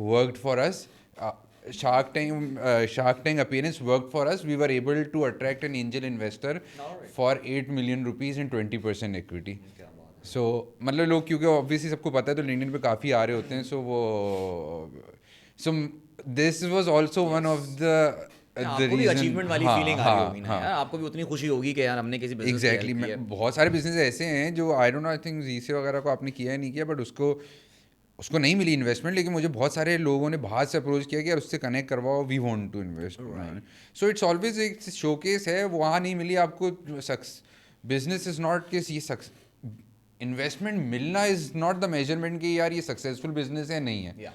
worked for us, Shark Tank appearance worked for us. We were able to attract an angel investor for 8 million rupees and 20% equity. So मतलब लोग, क्योंकि ऑब्वियसली सबको पता है तो लिंक्डइन पे काफ़ी आ रहे होते हैं, so this was also one of the आपको भी अचीवमेंट वाली फीलिंग आ रही होगी ना यार, आपको भी उतनी खुशी होगी कि यार हमने किसी बिजनेस एग्जैक्टली बहुत सारे बिजनेस ऐसे हैं जो I don't know, I think जीसे वगैरह को आपने किया है नहीं किया, बट उसको नहीं मिली इन्वेस्टमेंट, लेकिन मुझे बहुत सारे लोगों ने बाहर से अप्रोच किया कि यार उससे कनेक्ट करवाओ, we want to invest. So it's always एक शोकेस है, वहाँ नहीं मिली आपको बिजनेस इज नॉट कि ये इन्वेस्टमेंट मिलना इज नॉट द मेजरमेंट कि यार ये सक्सेसफुल बिजनेस है, नहीं है।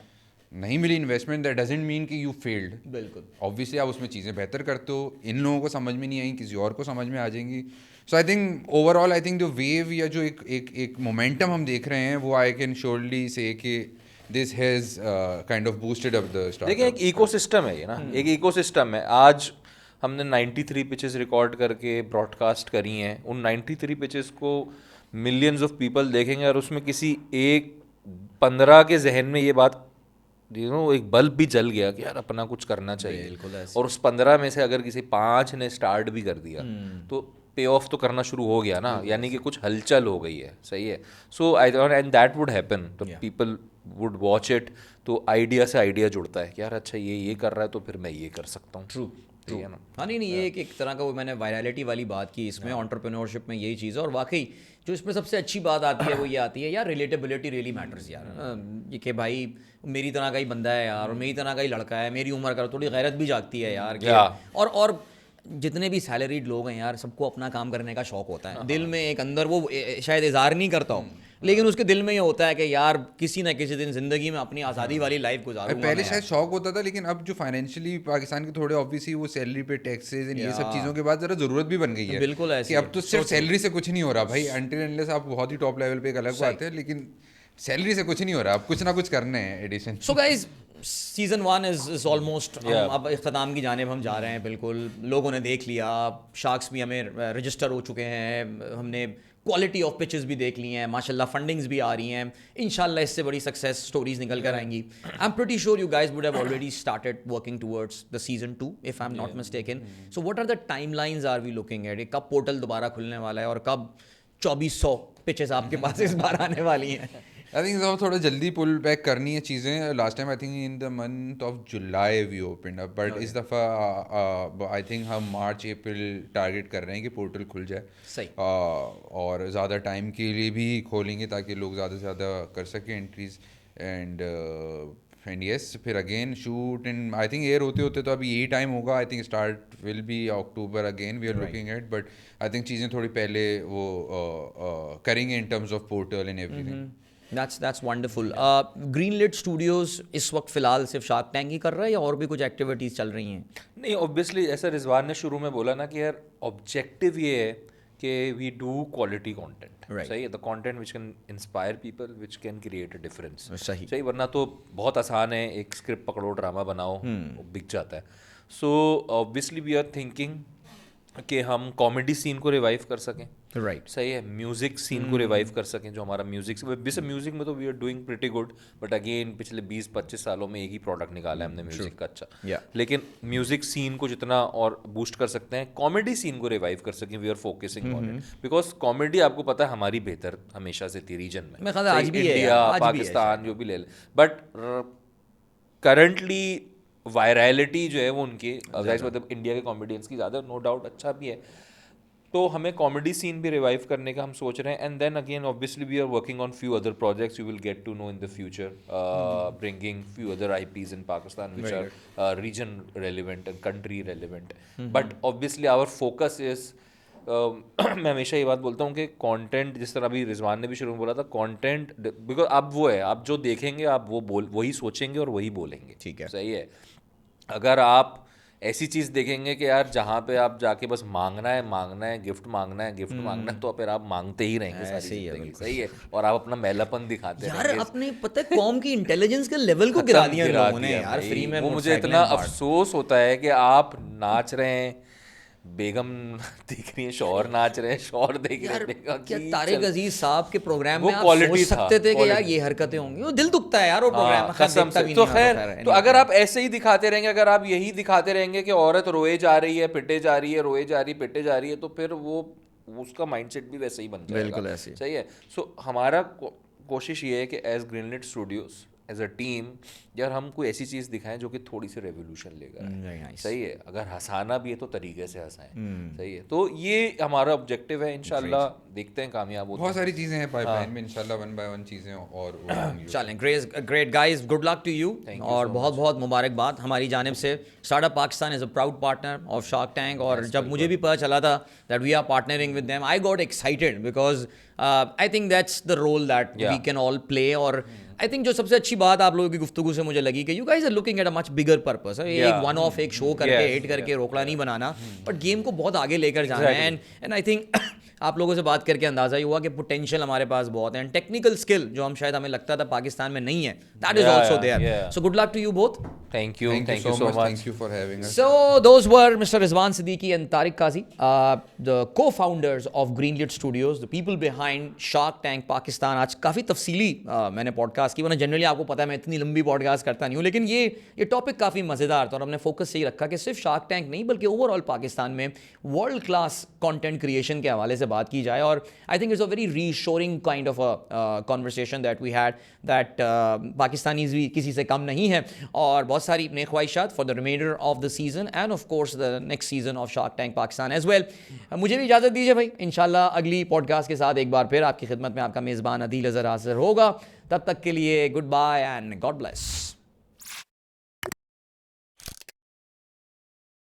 नहीं मिली इन्वेस्टमेंट दैट डजंट मीन कि यू फेल्ड। बिल्कुल, ऑब्वियसली आप उसमें चीज़ें बेहतर करते हो, इन लोगों को समझ में नहीं आई, किसी और को समझ में आ जाएंगी। So I think overall I think जो वेव या जो एक मोमेंटम हम देख रहे हैं वो आई कैन श्योरली से कि this has kind of boosted up the startup. देखिए एक इकोसिस्टम है ये ना, एक इकोसिस्टम है। आज हमने 93 पिचेस रिकॉर्ड करके ब्रॉडकास्ट करी हैं, उन 93 पिचेस को मिलियंस ऑफ पीपल देखेंगे, और उसमें किसी एक 15 के जहन में ये बात एक बल्ब भी जल गया कि यार अपना कुछ करना चाहिए, और उस 15 में से अगर किसी 5 ने स्टार्ट भी कर दिया तो पे ऑफ तो करना शुरू हो गया ना, यानी कि कुछ हलचल हो गई है। सही है। सो आई एंड दैट वुड हैपन, तो पीपल वुड वॉच इट, तो आइडिया से आइडिया जुड़ता है कि यार अच्छा ये कर रहा है तो फिर मैं ये कर सकता हूँ। ट्रू। है ना। हाँ नहीं ये एक तरह का वो मैंने वायरलिटी वाली बात की इसमें, एंटरप्रेन्योरशिप में यही चीज़ है। और वाकई जो इसमें सबसे अच्छी बात आती है वो ये आती है यार, रिलेटेबिलिटी रियली मैटर्स यार। ये कि भाई मेरी तरह का ही बंदा है यार, और मेरी तरह का ही लड़का है, मेरी उम्र का, थोड़ी गैरत भी जागती है यार कि और जितने भी सैलरीड लोग हैं यार, सबको अपना काम करने का शौक होता है दिल में, एक अंदर वो शायद इजहार नहीं करता हो, लेकिन उसके दिल में ये होता है कि यार किसी ना किसी दिन जिंदगी में अपनी आज़ादी वाली लाइफ गुजारूंगा। पहले शायद शौक होता था, लेकिन अब जो फाइनेंशियली पाकिस्तान के थोड़े ऑब्वियसली वो सैलरी पे टैक्सेस एंड ये सब चीज़ों के बाद ज़रा ज़रूरत भी बन गई है। बिल्कुल ऐसे कि अब तो सिर्फ सैलरी से कुछ नहीं हो रहा भाई, अनटिल अनलेस आप बहुत ही टॉप लेवल पे एक अलग बात है, लेकिन सैलरी से कुछ नहीं हो रहा, अब कुछ ना कुछ करने हैं edition. So guys season 1 is almost, अब इख्तिताम की जानिब हम जा रहे हैं बिल्कुल। लोगों ने देख लिया, शार्क्स भी हमें रजिस्टर हो चुके हैं, हमने क्वालिटी ऑफ पिचेस भी देख ली हैं, माशाल्लाह फंडिंग्स भी आ रही हैं, इंशाल्लाह इससे बड़ी सक्सेस स्टोरीज निकल कर आएंगी। I am pretty sure you guys would have already started working towards the season 2 if I am not mistaken. So what are the timelines are we looking at? कब पोर्टल दोबारा खुलने वाला है और कब 2400 पिचेस आपके पास इस बार आने वाली हैं? आई थिंक थोड़ा जल्दी पुल बैक करनी है चीज़ें। Last time I think in the month of July we open up, but इस दफ़ा आई थिंक हम मार्च अप्रैल टारगेट कर रहे हैं कि पोर्टल खुल जाए। सही। और ज़्यादा टाइम के लिए भी खोलेंगे ताकि लोग ज़्यादा से ज़्यादा कर सकें एंट्रीज। एंड येस, फिर again shoot and I think air होते होते तो अभी यही टाइम होगा। I think start will be October again we are looking at, but I think चीज़ें थोड़ी पहले वो करेंगे in terms of portal and everything. That's wonderful. Greenlit Studios इस वक्त फ़िलहाल सिर्फ शार्क टैंक ही कर रहा है या और भी कुछ एक्टिविटीज़ चल रही हैं? नहीं, ऑब्वियसली ऐसा रिजवान ने शुरू में बोला ना कि यार ऑब्जेक्टिव ये है कि वी डू क्वालिटी कंटेंट। सही है, the content which can inspire people, which can create a difference. सही, वरना तो बहुत आसान है, एक स्क्रिप्ट पकड़ो, ड्रामा बनाओ, वो बिक जाता है। So obviously we are thinking कि हम कॉमेडी सीन को रिवाइव कर सकें। राइट, सही है, म्यूजिक सीन को रिवाइव कर सकें, जो हमारा म्यूजिक, वैसे म्यूजिक में तो we are doing pretty good, but again पिछले 20-25 सालों में एक ही प्रोडक्ट निकाला है हमने म्यूजिक का अच्छा। लेकिन म्यूजिक सीन को जितना और बूस्ट कर सकते हैं, कॉमेडी सीन को रिवाइव कर सकें, we are focusing on it, because comedy आपको पता है हमारी बेहतर हमेशा से थी रीजन में। आज भी है, इंडिया, पाकिस्तान जो भी ले, बट करंटली वायरलिटी जो है वो उनकी मतलब इंडिया के कॉमेडियंस की ज़्यादा, नो डाउट अच्छा भी है। तो हमें कॉमेडी सीन भी रिवाइव करने का हम सोच रहे हैं। And then again obviously we are working on few other projects, you will get to know in the future, bringing few other IPs in Pakistan which are region relevant and country relevant. But obviously our focus is, मैं हमेशा ये बात बोलता हूँ कि content, जिस तरह अभी रिजवान ने भी शुरू में बोला था, कंटेंट बिकॉज अब वो है, आप जो देखेंगे आप वही सोचेंगे और वही बोलेंगे। ठीक है, सही है। अगर आप ऐसी चीज़ देखेंगे कि यार जहाँ पे आप जाके बस मांगना है, गिफ्ट मांगना है, तो फिर आप मांगते ही रहेंगे सारी जिंदगी। सही है, और आप अपना मैलापन दिखाते यार रहेंगे। अपने पता है कौम की इंटेलिजेंस के लेवल को गिरा दिया लोगों ने यार फ्री में। वो मुझे इतना अफसोस होता है कि आप नाच रहे हैं, बेगम देख रही है, शौहर नाच रहे हैं, शौहर देख रहे हैं। क्या तारिक अजीज साहब के प्रोग्राम में आप क्वालिटी सोच सकते थे कि यार ये हरकतें होंगी? वो दिल दुखता है यार वो प्रोग्राम कसम से। तो खैर, तो अगर आप ऐसे ही दिखाते रहेंगे, अगर आप यही दिखाते रहेंगे कि औरत रोए जा रही है, पिटे जा रही है, रोए जा रही, पिटे जा रही है, तो फिर वो उसका माइंडसेट भी वैसे ही बन जाएगा। बिल्कुल ऐसे। सही है। सो हमारा कोशिश ये है कि as Greenlit Studios, as a team, यार हम कोई ऐसी चीज़ दिखाएं जो कि थोड़ी सी रेवोल्यूशन लेकर। सही है, अगर हंसाना भी है तो तरीके से हंसाएं। सही है, तो ये हमारा ऑब्जेक्टिव है। इंशाल्लाह देखते हैं कामयाब होते हैं। बहुत सारी चीज़ें हैं पाइपलाइन में, इंशाल्लाह वन बाय वन चीज़ें और चलें। Great guys, good luck to you, और बहुत बहुत मुबारकबाद हमारी जानिब से। Startup Pakistan is a proud partner of shark tank, और जब मुझे भी पता चला था that we are partnering with them, I got excited because I think that's the role that we can all play. और आई थिंक जो सबसे अच्छी बात आप लोगों की गुफ्तगू से मुझे लगी कि you guys are looking at a much bigger purpose. एक वन ऑफ एक शो करके हिट करके रोकड़ा नहीं बनाना, बट गेम को बहुत आगे लेकर जाना है। एंड आई थिंक आप लोगों से बात करके अंदाजा ही हुआ कि पोटेंशियल हमारे पास बहुत है, एंड टेक्निकल स्किल जो हम शायद हमें लगता था पाकिस्तान में नहीं है, that is also there. So good luck to you both. Thank you so much. Thank you for having us. So those were Mr. Rizwan Siddiqui and Tariq Qazi, the co-founders of Greenlit Studios, the people behind Shark Tank Pakistan. आज काफ़ी तफसीली मैंने podcast की, वरना generally आपको पता है मैं इतनी लंबी पॉडकास्ट करता नहीं हूँ, लेकिन ये टॉपिक काफ़ी मज़ेदार था और हमने फोकस सही रखा कि सिर्फ शार्क टैंक नहीं बल्कि ओवरऑल पाकिस्तान में वर्ल्ड क्लास कंटेंट क्रिएशन के हवाले से बात की जाए. और I think it's a very reassuring kind of a conversation that we had, that Pakistanis भी किसी से कम नहीं है, और बहुत सारी नेक ख्वाहिशात for the remainder of the season and of course the next season of shark tank Pakistan as well. मुझे भी इजाज़त दीजिए भाई, इंशाल्लाह अगली पॉडकास्ट के साथ एक बार फिर आपकी खिदमत में आपका मेज़बान अदील अज़हर हाजिर होगा. तब तक के लिए goodbye and God bless.